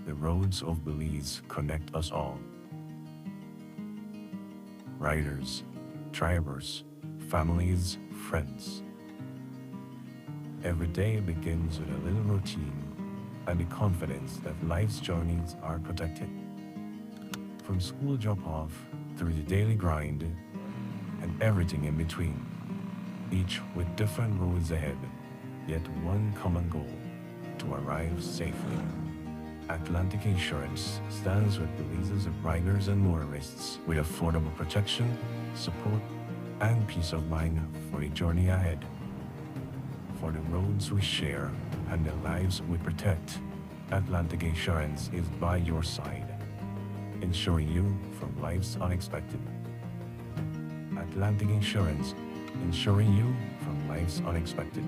The roads of Belize connect us all. Riders, drivers, families, friends. Every day begins with a little routine and the confidence that life's journeys are protected. From school drop-off through the daily grind and everything in between, each with different roads ahead, yet one common goal: to arrive safely. Atlantic Insurance stands with Belize's riders and motorists with affordable protection, support, and peace of mind for the journey ahead. For the roads we share and the lives we protect, Atlantic Insurance is by your side, insuring you from life's unexpected. Atlantic Insurance, insuring you from life's unexpected.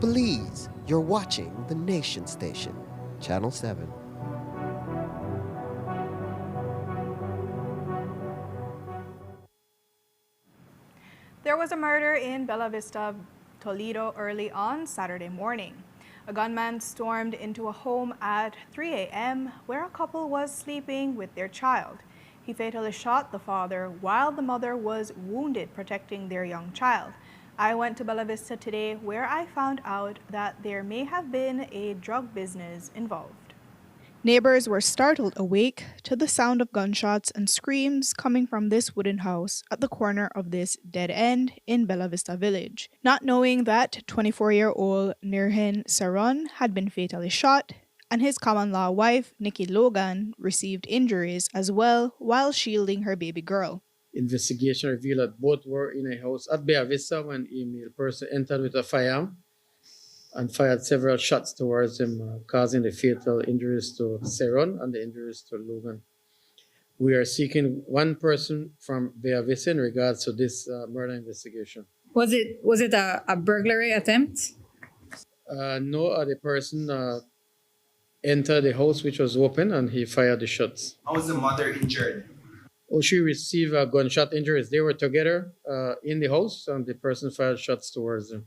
Belize, you're watching the Nation Station, Channel 7. There was a murder in Bella Vista, Toledo early on Saturday morning. A gunman stormed into a home at 3 a.m. where a couple was sleeping with their child. He fatally shot the father while the mother was wounded protecting their young child. I went to Bella Vista today where I found out that there may have been a drug business involved. Neighbors were startled awake to the sound of gunshots and screams coming from this wooden house at the corner of this dead end in Bella Vista Village, not knowing that 24-year-old Nirhin Saron had been fatally shot and his common-law wife, Nikki Logan, received injuries as well while shielding her baby girl. Investigation revealed that both were in a house at Bella Vista when a male person entered with a firearm and fired several shots towards him, causing the fatal injuries to Saron and the injuries to Logan. We are seeking one person from Bella Vista in regards to this murder investigation. Was it a burglary attempt? No, the person entered the house which was open and he fired the shots. How was the mother injured? Oh, she received gunshot injuries. They were together in the house and the person fired shots towards them.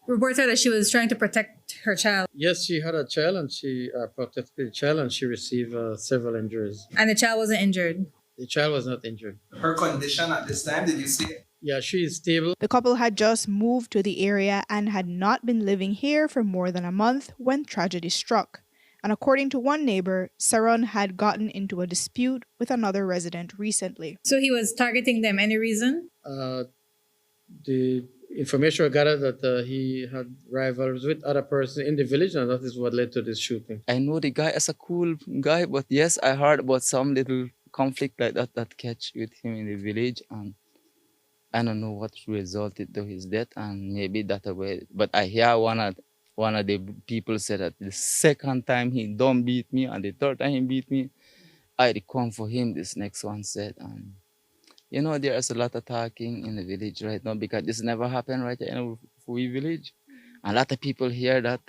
Reports said that she was trying to protect her child. Yes, she had a child and she protected the child and she received several injuries. And the child wasn't injured? The child was not injured. Her condition at this time, did you see it? Yeah, she is stable. The couple had just moved to the area and had not been living here for more than a month when tragedy struck. And according to one neighbor, Saron had gotten into a dispute with another resident recently. So he was targeting them. Any reason? The information gathered that he had rivals with other persons in the village, and that is what led to this shooting. I know the guy as a cool guy, but yes, I heard about some little conflict like that catch with him in the village, and I don't know what resulted to his death, and maybe that way. But I hear one of the people said that the second time he don't beat me, and the third time he beat me, I come for him. This next one said, you know, there is a lot of talking in the village right now because this never happened right in our village. A lot of people hear that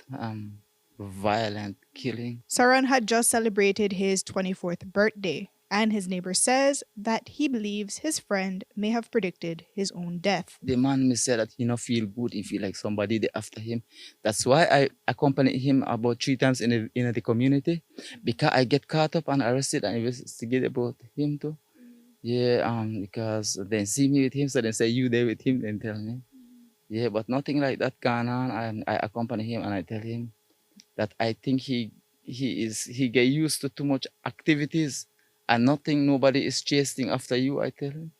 violent killing. Saron had just celebrated his 24th birthday, and his neighbor says that he believes his friend may have predicted his own death. The man me said that he not feel good, he feel like somebody there after him. That's why I accompanied him about 3 times in the community, because I get caught up and arrested and investigate about him too. Yeah, because they see me with him, so they say you there with him, then tell me. Yeah, but nothing like that going on. And I accompany him and I tell him that I think he get used to too much activities and nobody is chasing after you, I tell him.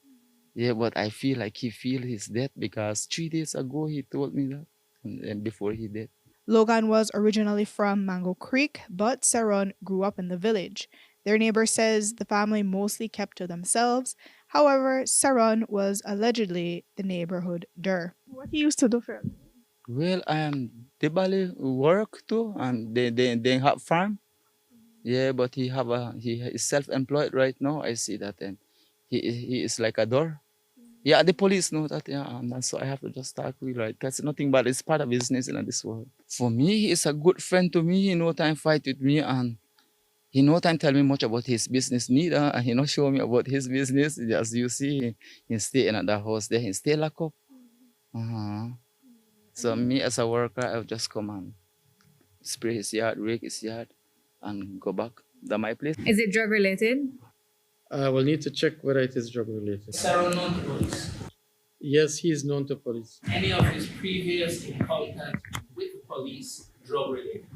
Yeah, but I feel like he feel his death because 3 days ago he told me that, and before he did. Logan was originally from Mango Creek, but Saron grew up in the village. Their neighbor says the family mostly kept to themselves. However, Saron was allegedly the neighborhood dir. What he used to do for him? Well, they barely work too, and they have farm. Yeah, but he is self-employed right now. I see that, and he is like a door. Yeah, the police know that. Yeah, and so I have to just talk with right. Cause nothing but it's part of business in this world. For me, he is a good friend to me. He no time fight with me, and he no time tell me much about his business neither, and he not show me about his business. As you see, he stay in another house there. He stay locked up. So me as a worker, I'll just come and spray his yard, rake his yard, and go back to my place. Is it drug related? I will need to check whether it is drug related. Is Saron known to police? Yes, he is known to police. Any of his previous encounters with the police drug related?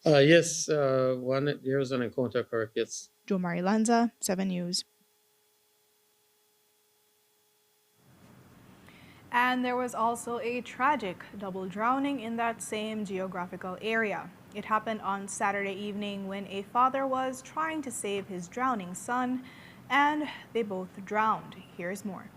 Yes, there was an encounter, correct, yes. Jo Marie Lanza, 7 News. And there was also a tragic double drowning in that same geographical area. It happened on Saturday evening when a father was trying to save his drowning son, and they both drowned. Here's more.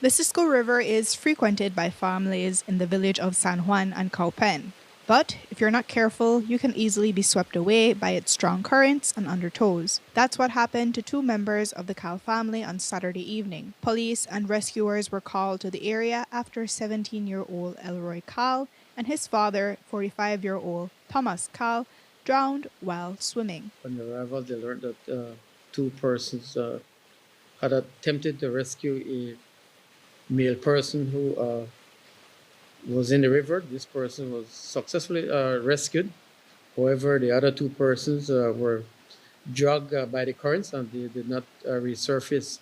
The Cisco River is frequented by families in the village of San Juan and Caupen. But if you're not careful, you can easily be swept away by its strong currents and undertows. That's what happened to 2 members of the Cal family on Saturday evening. Police and rescuers were called to the area after 17-year-old Elroy Cal and his father, 45-year-old Thomas Cal, drowned while swimming. On the arrival, they learned that 2 persons had attempted to rescue a male person who was in the river. This person was successfully rescued, However, the other two persons were drugged by the currents and they did not resurface.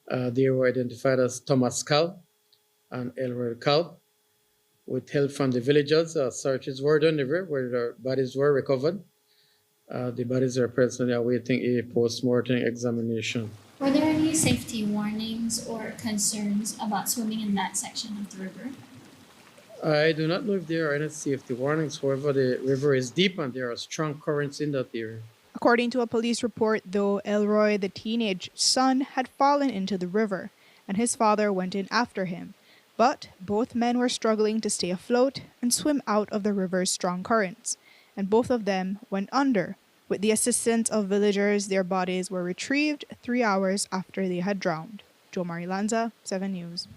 They were identified as Thomas Cal and Elroy Cal. With help from the villagers, searches were done everywhere where their bodies were recovered. The bodies are presently awaiting a post-mortem examination. Were there any safety warnings or concerns about swimming in that section of the river? I do not know if there are any safety warnings. However, the river is deep and there are strong currents in that area. According to a police report, though, Elroy, the teenage son, had fallen into the river, and his father went in after him. But both men were struggling to stay afloat and swim out of the river's strong currents, and both of them went under. With the assistance of villagers, their bodies were retrieved 3 hours after they had drowned. Jo Marie Lanza, 7 News.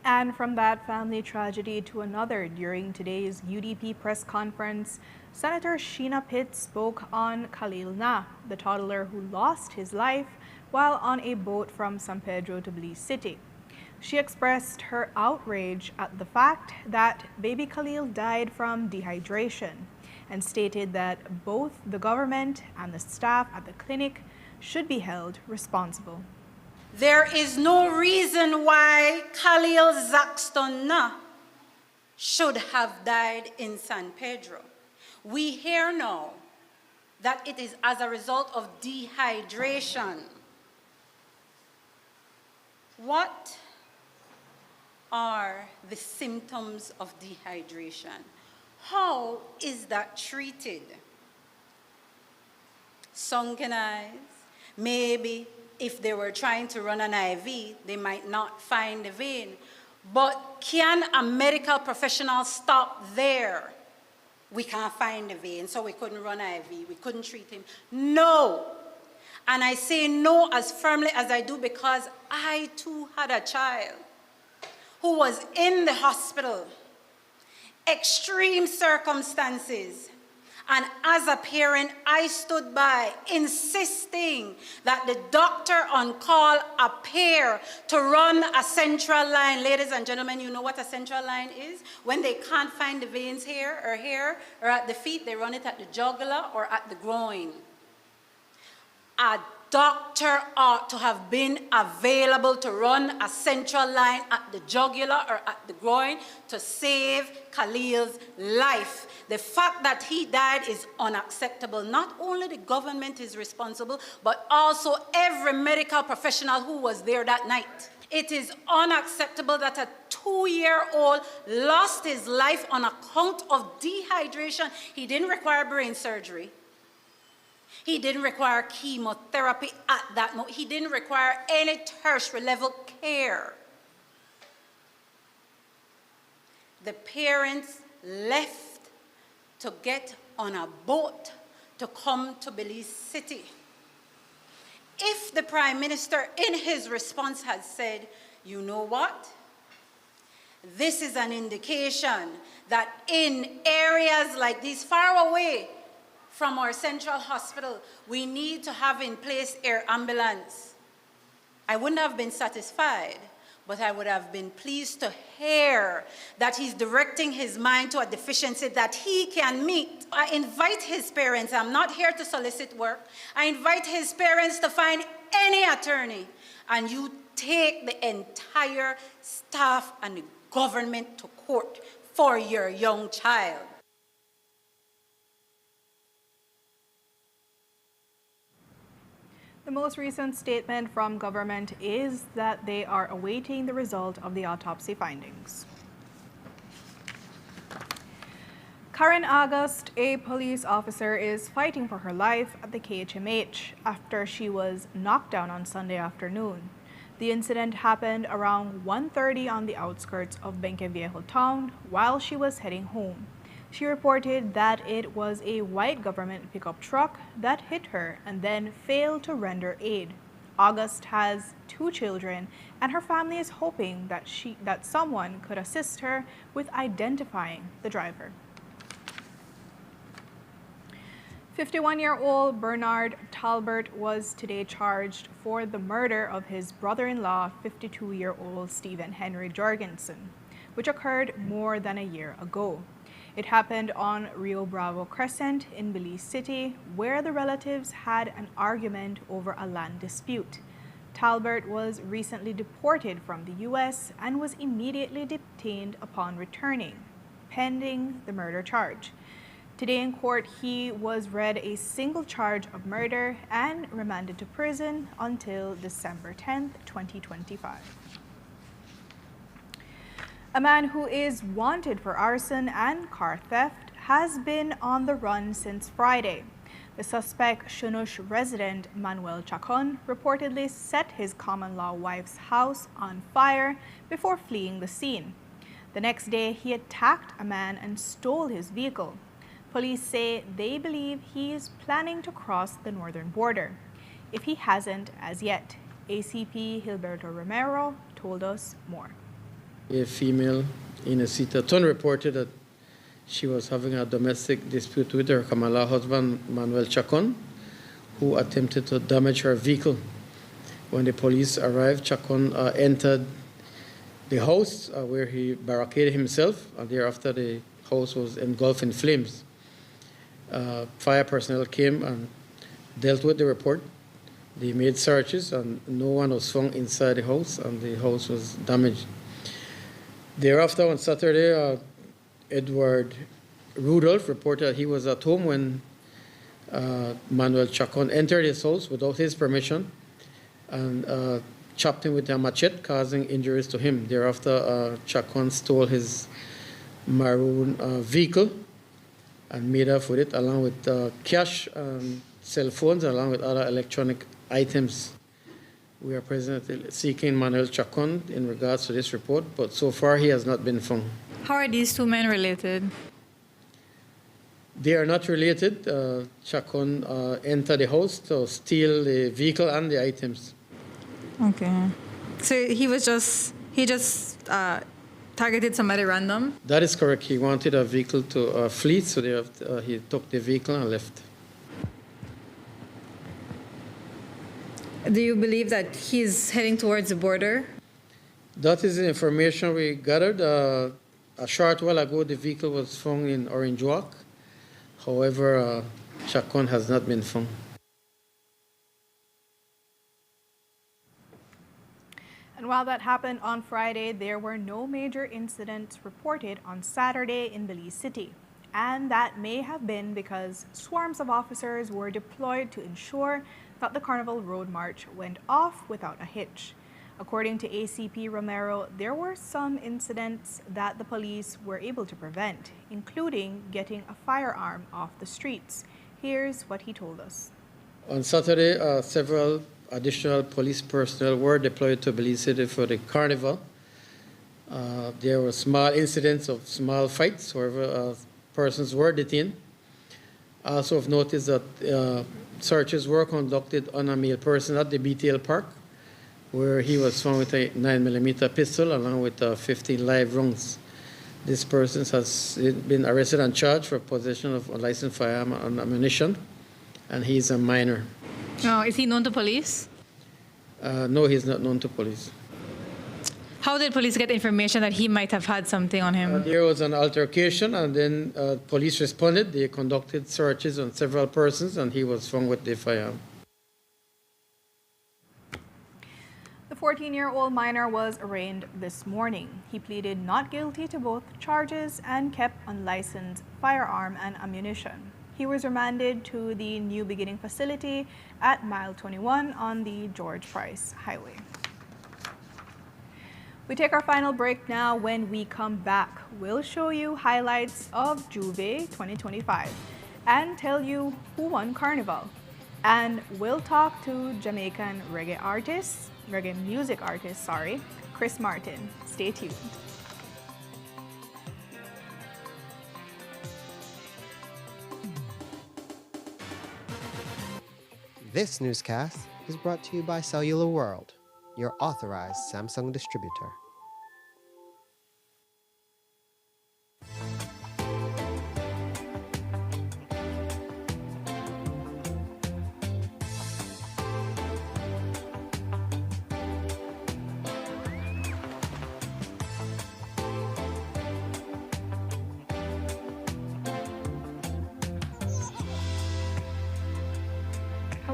And from that family tragedy to another, during today's UDP press conference, Senator Sheena Pitt spoke on Khalil Na, the toddler who lost his life while on a boat from San Pedro to Belize City. She expressed her outrage at the fact that baby Khalil died from dehydration and stated that both the government and the staff at the clinic should be held responsible. There is no reason why Khalil Zaxton Na should have died in San Pedro. We hear now that it is as a result of dehydration. What are the symptoms of dehydration? How is that treated? Sunken eyes, maybe if they were trying to run an IV, they might not find the vein. But can a medical professional stop there? We can't find the vein, so we couldn't run an IV, we couldn't treat him. No. And I say no as firmly as I do because I too had a child who was in the hospital, extreme circumstances. And as a parent, I stood by insisting that the doctor on call appear to run a central line. Ladies and gentlemen, you know what a central line is? When they can't find the veins here or at the feet, they run it at the jugular or at the groin. A doctor ought to have been available to run a central line at the jugular or at the groin to save Khalil's life. The fact that he died is unacceptable. Not only the government is responsible, but also every medical professional who was there that night. It is unacceptable that a 2-year-old lost his life on account of dehydration. He didn't require brain surgery. He didn't require chemotherapy at that moment. He didn't require any tertiary level care. The parents left to get on a boat to come to Belize City. If the Prime Minister in his response had said, you know what? This is an indication that in areas like these, far away from our central hospital, we need to have in place air ambulance. I wouldn't have been satisfied, but I would have been pleased to hear that he's directing his mind to a deficiency that he can meet. I invite his parents, I'm not here to solicit work, I invite his parents to find any attorney, and you take the entire staff and the government to court for your young child. The most recent statement from government is that they are awaiting the result of the autopsy findings. Karen August, a police officer, is fighting for her life at the KHMH after she was knocked down on Sunday afternoon. The incident happened around 1:30 on the outskirts of Benqueviejo town while she was heading home. She reported that it was a white government pickup truck that hit her and then failed to render aid. August has 2 children, and her family is hoping that someone could assist her with identifying the driver. 51-year-old Bernard Talbert was today charged for the murder of his brother-in-law, 52-year-old Stephen Henry Jorgensen. which occurred more than a year ago. It happened on Rio Bravo Crescent in Belize City, where the relatives had an argument over a land dispute. Talbert was recently deported from the U.S. and was immediately detained upon returning, pending the murder charge. Today in court, he was read a single charge of murder and remanded to prison until December 10th, 2025. A man who is wanted for arson and car theft has been on the run since Friday. The suspect, Shunush resident Manuel Chacon, reportedly set his common-law wife's house on fire before fleeing the scene. The next day, he attacked a man and stole his vehicle. Police say they believe he is planning to cross the northern border. If he hasn't as yet, ACP Gilberto Romero told us more. A female in a Seaton reported that she was having a domestic dispute with her Kamala husband, Manuel Chacon, who attempted to damage her vehicle. When the police arrived, Chacon entered the house where he barricaded himself, and thereafter the house was engulfed in flames. Fire personnel came and dealt with the report. They made searches, and no one was found inside the house, and the house was damaged. Thereafter, on Saturday, Edward Rudolph reported that he was at home when Manuel Chacon entered his house without his permission and chopped him with a machete, causing injuries to him. Thereafter, Chacon stole his maroon vehicle and made off with it, along with cash and cell phones, along with other electronic items. We are presently seeking Manuel Chacon in regards to this report, but so far he has not been found. How are these two men related? They are not related. Chacon entered the house to steal the vehicle and the items. Okay. So he just targeted somebody random? That is correct. He wanted a vehicle to flee, so he took the vehicle and left. Do you believe that he's heading towards the border? That is the information we gathered. A short while ago, the vehicle was found in Orange Walk. However, Chacon has not been found. And while that happened on Friday, there were no major incidents reported on Saturday in Belize City. And that may have been because swarms of officers were deployed to ensure that the Carnival Road March went off without a hitch. According to ACP Romero, there were some incidents that the police were able to prevent, including getting a firearm off the streets. Here's what he told us. On Saturday, several additional police personnel were deployed to Belize City for the Carnival. There were small incidents of small fights, however, persons were detained. Also of notice that searches were conducted on a male person at the BTL Park, where he was found with a 9mm pistol along with 15 live rounds. This person has been arrested and charged for possession of unlicensed firearm and ammunition, and he is a minor. Oh, is he known to police? No, he's not known to police. How did police get information that he might have had something on him? There was an altercation, and then police responded. They conducted searches on several persons, and he was found with the firearm. The 14-year-old minor was arraigned this morning. He pleaded not guilty to both charges and kept unlicensed firearm and ammunition. He was remanded to the New Beginning facility at Mile 21 on the George Price Highway. We take our final break now. When we come back, we'll show you highlights of Juve 2025 and tell you who won Carnival. And we'll talk to Jamaican reggae music artist, Chris Martin. Stay tuned. This newscast is brought to you by Cellular World, your authorized Samsung distributor.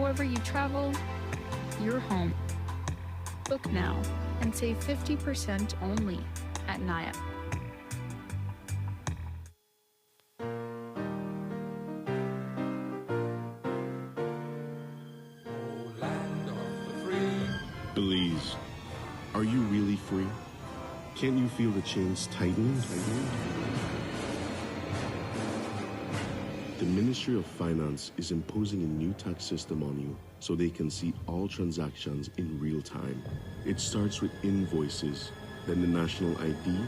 however you travel, you're home. Book now and save 50% only at Naya. Belize, are you really free? Can't you feel the chains tightening? The Ministry of Finance is imposing a new tax system on you so they can see all transactions in real time. It starts with invoices, then the national ID,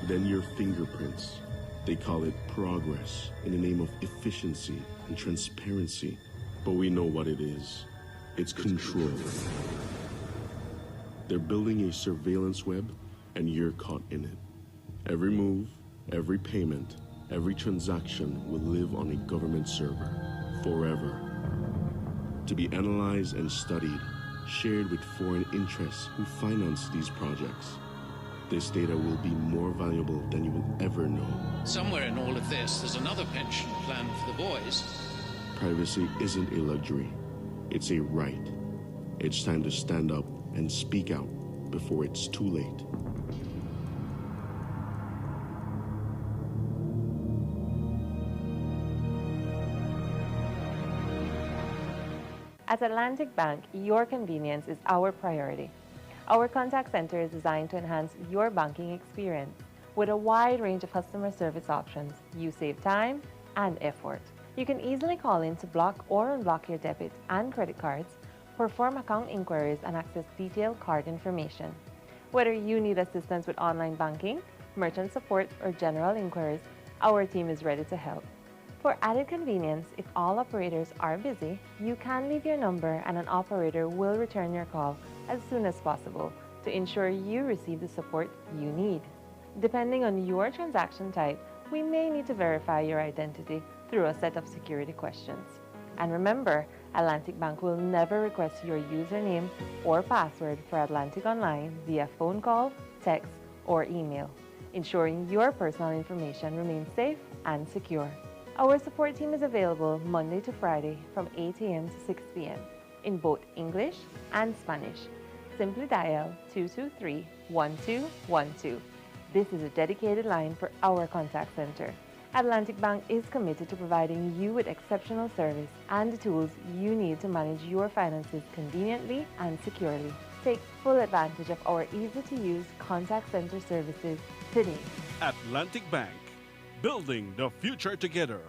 then your fingerprints. They call it progress in the name of efficiency and transparency. But we know what it is. It's control. They're building a surveillance web, and you're caught in it. Every move, every payment, every transaction will live on a government server forever. To be analyzed and studied, shared with foreign interests who finance these projects. This data will be more valuable than you will ever know. Somewhere in all of this, there's another pension plan for the boys. Privacy isn't a luxury, it's a right. It's time to stand up and speak out before it's too late. At Atlantic Bank, your convenience is our priority. Our contact center is designed to enhance your banking experience. With a wide range of customer service options, you save time and effort. You can easily call in to block or unblock your debit and credit cards, perform account inquiries, and access detailed card information. Whether you need assistance with online banking, merchant support, or general inquiries, our team is ready to help. For added convenience, if all operators are busy, you can leave your number and an operator will return your call as soon as possible to ensure you receive the support you need. Depending on your transaction type, we may need to verify your identity through a set of security questions. And remember, Atlantic Bank will never request your username or password for Atlantic Online via phone call, text, or email, ensuring your personal information remains safe and secure. Our support team is available Monday to Friday from 8 a.m. to 6 p.m. in both English and Spanish. Simply dial 223-1212. This is a dedicated line for our contact center. Atlantic Bank is committed to providing you with exceptional service and the tools you need to manage your finances conveniently and securely. Take full advantage of our easy-to-use contact center services today. Atlantic Bank, building the future together.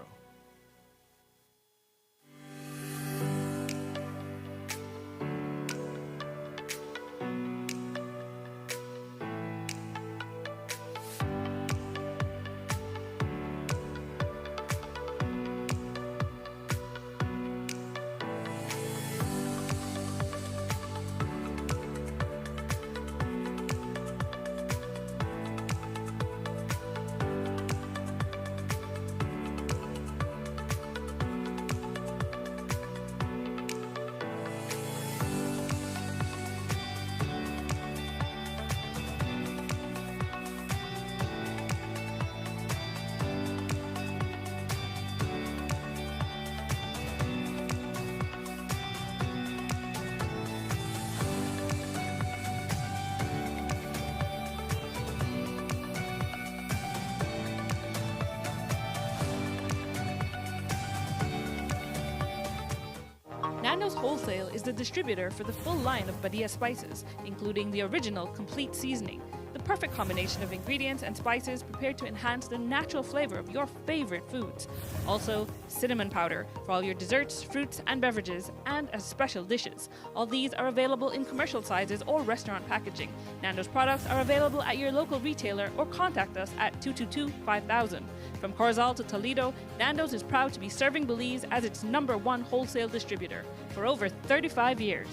Nando's Wholesale is the distributor for the full line of Badia spices, including the original complete seasoning, the perfect combination of ingredients and spices prepared to enhance the natural flavor of your favorite foods. Also, cinnamon powder for all your desserts, fruits, and beverages, and as special dishes. All these are available in commercial sizes or restaurant packaging. Nando's products are available at your local retailer or contact us at 222-5000. From Corozal to Toledo, Nando's is proud to be serving Belize as its #1 wholesale distributor for over 35 years.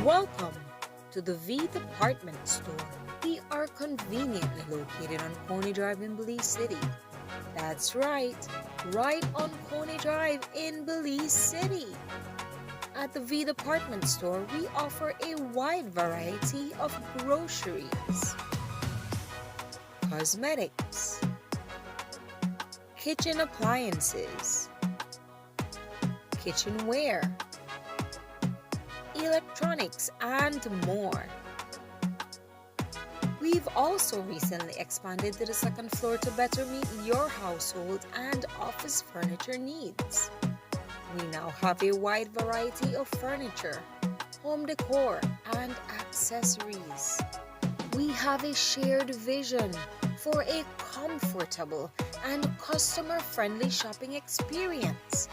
Welcome to the V Department Store. We are conveniently located on Coney Drive in Belize City. That's right on Coney Drive in Belize City. At the V Department Store, we offer a wide variety of groceries, cosmetics, kitchen appliances, kitchenware, electronics, and more. We've also recently expanded to the second floor to better meet your household and office furniture needs. We now have a wide variety of furniture, home decor, and accessories. We have a shared vision for a comfortable and customer-friendly shopping experience.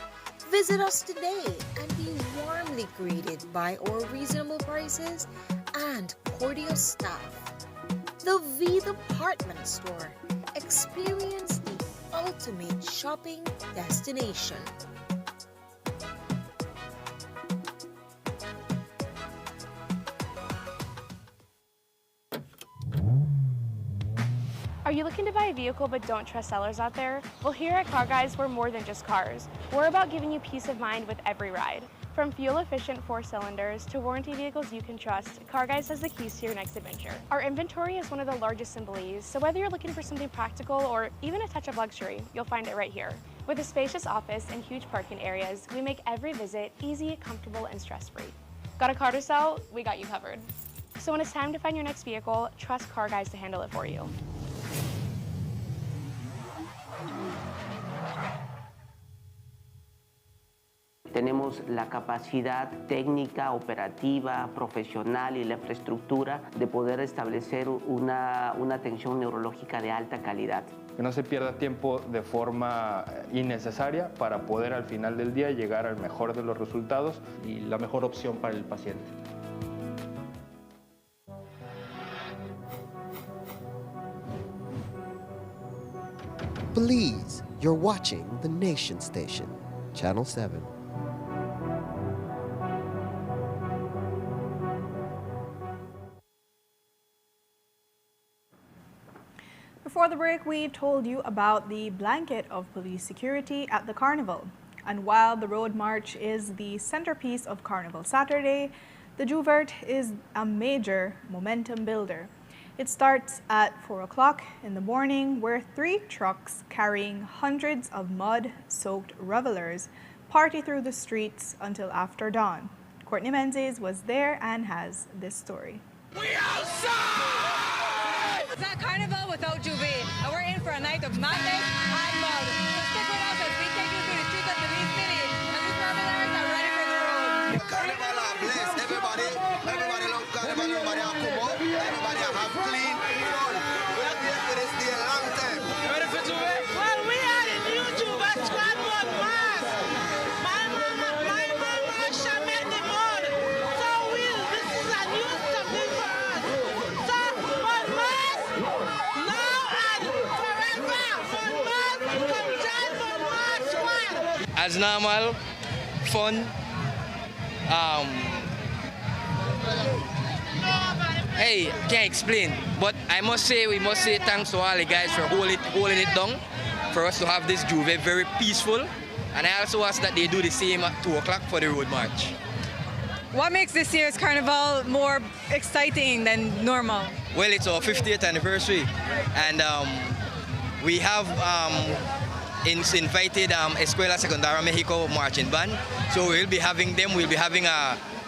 Visit us today and be warmly greeted by our reasonable prices and cordial staff. The V Department Store. Experience the ultimate shopping destination. Are you looking to buy a vehicle but don't trust sellers out there? Well, here at Car Guys, we're more than just cars. We're about giving you peace of mind with every ride. From fuel-efficient 4-cylinders to warranty vehicles you can trust, Car Guys has the keys to your next adventure. Our inventory is one of the largest in Belize, so whether you're looking for something practical or even a touch of luxury, you'll find it right here. With a spacious office and huge parking areas, we make every visit easy, comfortable, and stress-free. Got a car to sell? We got you covered. So when it's time to find your next vehicle, trust Car Guys to handle it for you. Tenemos la capacidad técnica, operativa, profesional y la infraestructura de poder establecer una atención neurológica de alta calidad. Que no se pierda tiempo de forma innecesaria para poder al final del día llegar al mejor de los resultados y la mejor opción para el paciente. Belize, you're watching the Nation Station, Channel 7. Before the break, we told you about the blanket of police security at the Carnival. And while the Road March is the centerpiece of Carnival Saturday, the Juvert is a major momentum builder. It starts at 4 o'clock in the morning, where 3 trucks carrying hundreds of mud-soaked revelers party through the streets until after dawn. Courtney Menzies was there and has this story. We outside! It's not Carnival without Juve, and we're in for a night of madness and mud. So stick with us as we take you through the streets of Belize City, and these revelers are ready for the road. Carnival are blessed, everybody love Carnival, everybody have come up, everybody have clean fun. We are here for this day a long time. You ready for Juve? Well, we are the new Juve Squad 1 Mass. My mama shaman the mud. So this is a new something for us. So 1 Mass, now and forever. 1 Mass, come join 1 Mass Squad. As normal, fun. Hey, can't explain, but I must say, we must say thanks to all the guys for holding it down, for us to have this Juve very peaceful, and I also ask that they do the same at 2 o'clock for the road march. What makes this year's Carnival more exciting than normal? Well, it's our 50th anniversary, and we have invited Escuela Secundaria Mexico marching band, so we'll be having them, we'll be having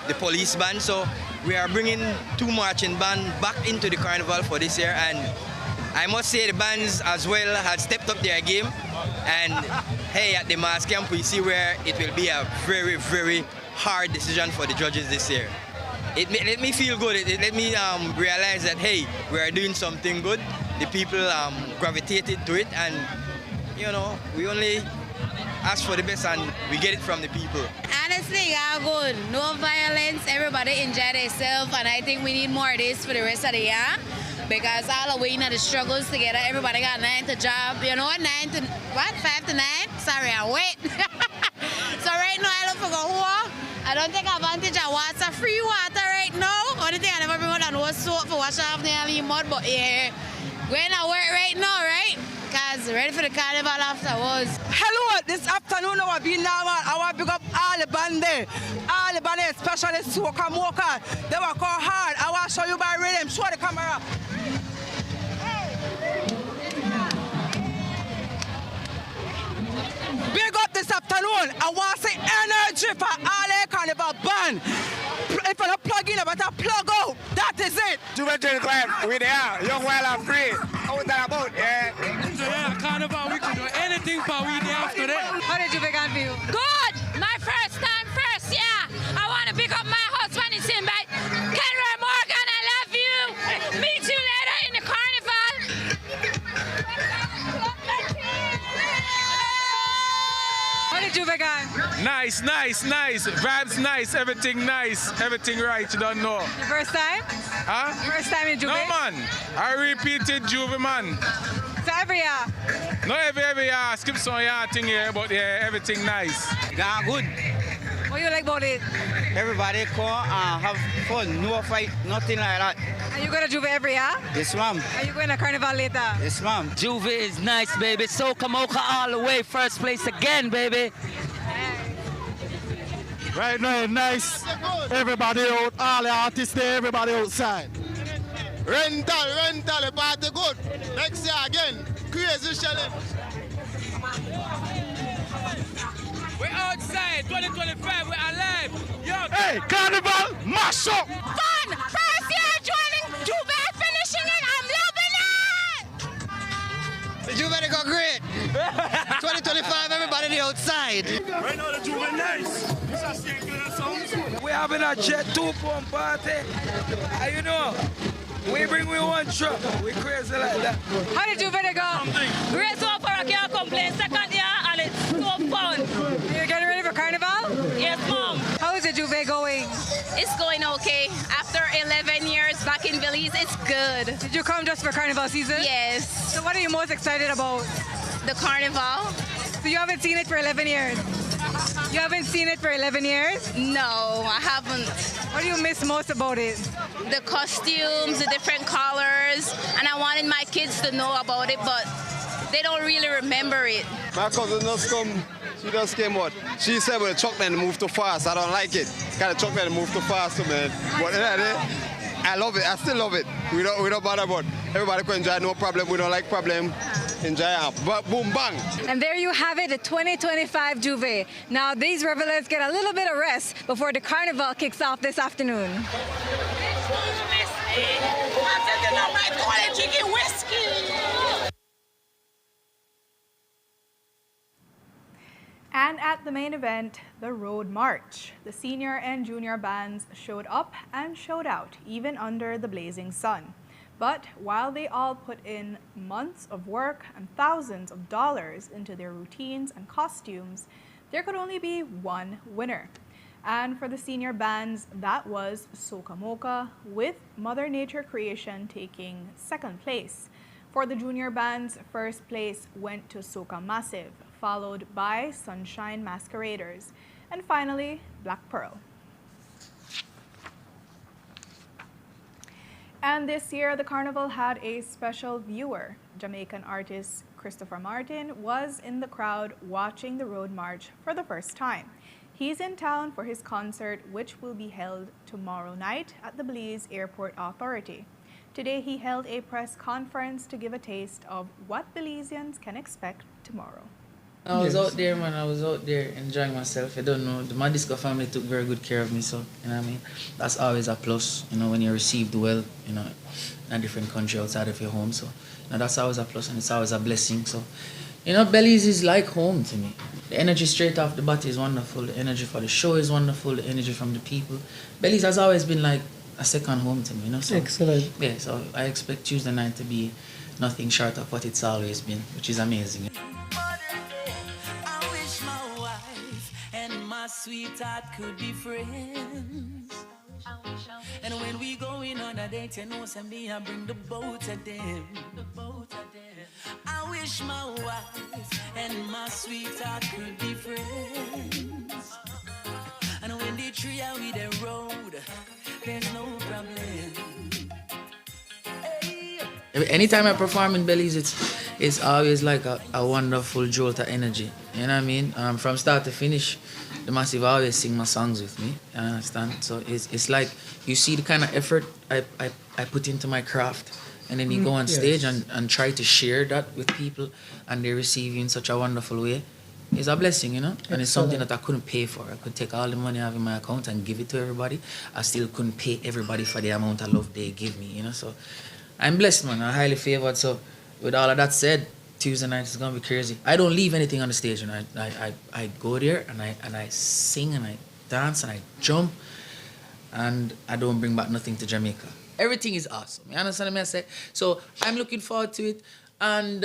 the police band, so we are bringing 2 marching bands back into the Carnival for this year, and I must say the bands as well have stepped up their game, and hey, at the mass camp we see where it will be a very, very hard decision for the judges this year. It let me feel good, it let me realize that hey, we are doing something good, the people gravitated to it, and you know, we only ask for the best and we get it from the people. Honestly, yeah, good. No violence, everybody enjoy themselves, and I think we need more of this for the rest of the year, because all the way the struggles together, everybody got 9 to job, you know, 5 to 9? Sorry, I wait. So right now I look for go home. I don't take advantage of water, free water right now. Only thing I never been on was soap for wash off the mud, but yeah, going to work right now, right? Because ready for the Carnival afterwards. Hello, this afternoon I will be normal. I want to pick up all the band there. All the band, especially Soca Mocha. They work hard. I want to show you by rhythm. Show the camera. Big up this afternoon. I want to say energy. ready for all a Carnival band. If you don't plug in, but plug out. That is it. Juve 25, we there. Young, wild, and free. Out and about, yeah. Yeah, Carnival, we can do anything, but we there after that. How did Juve go for you? Good. My first time first, yeah. I want to pick up my husband in Simba. Kenroy Morgan, I love you. Meet you later in the Carnival. How did Juve go? Nice. Vibes nice, everything nice. Everything right, you don't know. The first time? Huh? First time in Juve? No, man. I repeated Juve, man. So every year? No, every year. Skip some year thing here, but yeah, everything nice. Gone good. What do you like about it? Everybody come and have fun. No fight, nothing like that. Are you going to Juve every year? Yes, ma'am. Are you going to Carnival later? Yes, ma'am. Juve is nice, baby. Soca Mocha all the way. First place again, baby. Right now, nice. Everybody out, all the artists there, everybody outside. Rental, party good. Next year again, crazy challenge. We're outside, 2025, we're alive. Yo. Hey, Carnival, mash up. Fun! First year joining Juve, finishing it. I'm loving it! The Juve go great. 2025, everybody the outside. Right now, the Juve nice. We're having a Jet 2 pump party. And you know, we bring one truck. We crazy like that. How did Juve go? Great so far, I can't complain. Second year, and it's so fun. You're getting ready for Carnival? Yes, Mom. How is the Juve going? It's going okay. After 11 years back in Belize, it's good. Did you come just for Carnival season? Yes. So what are you most excited about? The Carnival. So you haven't seen it for 11 years? You haven't seen it for 11 years? No, I haven't. What do you miss most about it? The costumes, the different colors, and I wanted my kids to know about it, but they don't really remember it. My cousin just come, she just came out. She said, well, the truck man move too fast. I don't like it. Got the truck man move too fast, man. But I love it. I still love it. We don't bother about. Everybody can enjoy, no problem. We don't like problem. Enjoy it. But boom, bang. And there you have it, the 2025 Juve. Now these revelers get a little bit of rest before the Carnival kicks off this afternoon. I'm taking out my quality chicken whiskey. And at the main event, the Road March. The senior and junior bands showed up and showed out, even under the blazing sun. But while they all put in months of work and thousands of dollars into their routines and costumes, there could only be one winner. And for the senior bands, that was Soca Mocha, with Mother Nature Creation taking second place. For the junior bands, first place went to Soca Massive, followed by Sunshine Masqueraders, and finally, Black Pearl. And this year, the Carnival had a special viewer. Jamaican artist Christopher Martin was in the crowd watching the Road March for the first time. He's in town for his concert, which will be held tomorrow night at the Belize Airport Authority. Today, he held a press conference to give a taste of what Belizeans can expect tomorrow. I was out there, man. I was out there enjoying myself. I don't know. The Madisco family took very good care of me, so, you know what I mean? That's always a plus, you know, when you're received well, you know, in a different country outside of your home. So, you know, that's always a plus and it's always a blessing. So, you know, Belize is like home to me. The energy straight off the bat is wonderful. The energy for the show is wonderful. The energy from the people. Belize has always been like a second home to me, you know? So, excellent. Yeah, so I expect Tuesday night to be nothing short of what it's always been, which is amazing. My sweetheart could be friends. And when we going on a date, you know, send me, I bring the both of them. I wish my wife and my sweetheart could be friends. And when the tree are with the road, there's no problem. Anytime I perform in Belize, it's always like a wonderful jolt of energy. You know what I mean? From start to finish, the Massive always sing my songs with me. You understand? So it's like you see the kind of effort I put into my craft, and then you go on stage and try to share that with people, and they receive you in such a wonderful way. is a blessing, you know, and it's something that I couldn't pay for. I could take all the money I have in my account and give it to everybody. I still couldn't pay everybody for the amount of love they give me, you know. So I'm blessed, man. I'm highly favored. So with all of that said, Tuesday night is gonna be crazy. I don't leave anything on the stage, and I go there and I sing and I dance and I jump, and I don't bring back nothing to Jamaica. Everything is awesome. You understand what I say? So I'm looking forward to it. And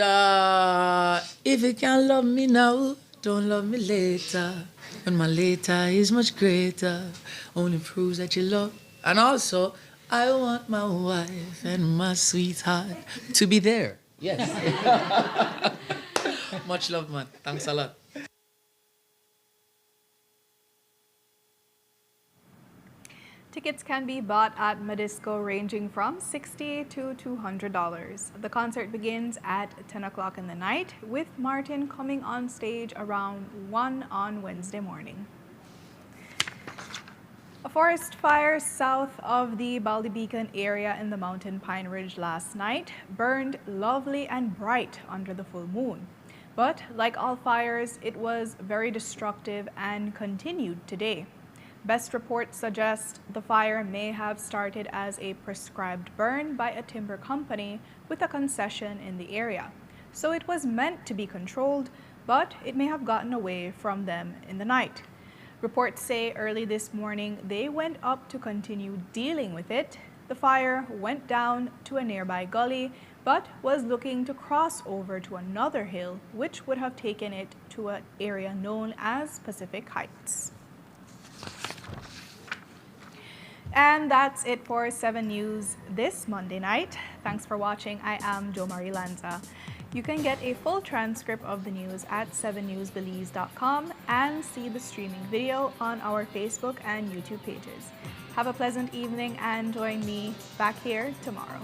if you can't love me now, don't love me later. When my later is much greater, only proves that you love. And also, I want my wife and my sweetheart to be there. Yes. Much love, man. Thanks a lot. Tickets can be bought at Madisco ranging from $60 to $200. The concert begins at 10 o'clock in the night, with Martin coming on stage around 1 on Wednesday morning. A forest fire south of the Ballybeacon area in the Mountain Pine Ridge last night burned lovely and bright under the full moon. But like all fires, it was very destructive and continued today. Best reports suggest the fire may have started as a prescribed burn by a timber company with a concession in the area. So it was meant to be controlled, but it may have gotten away from them in the night. Reports say early this morning they went up to continue dealing with it. The fire went down to a nearby gully, but was looking to cross over to another hill, which would have taken it to an area known as Pacific Heights. And that's it for 7 News this Monday night. Thanks for watching. I am Jo Marie Lanza. You can get a full transcript of the news at 7newsbelize.com and see the streaming video on our Facebook and YouTube pages. Have a pleasant evening and join me back here tomorrow.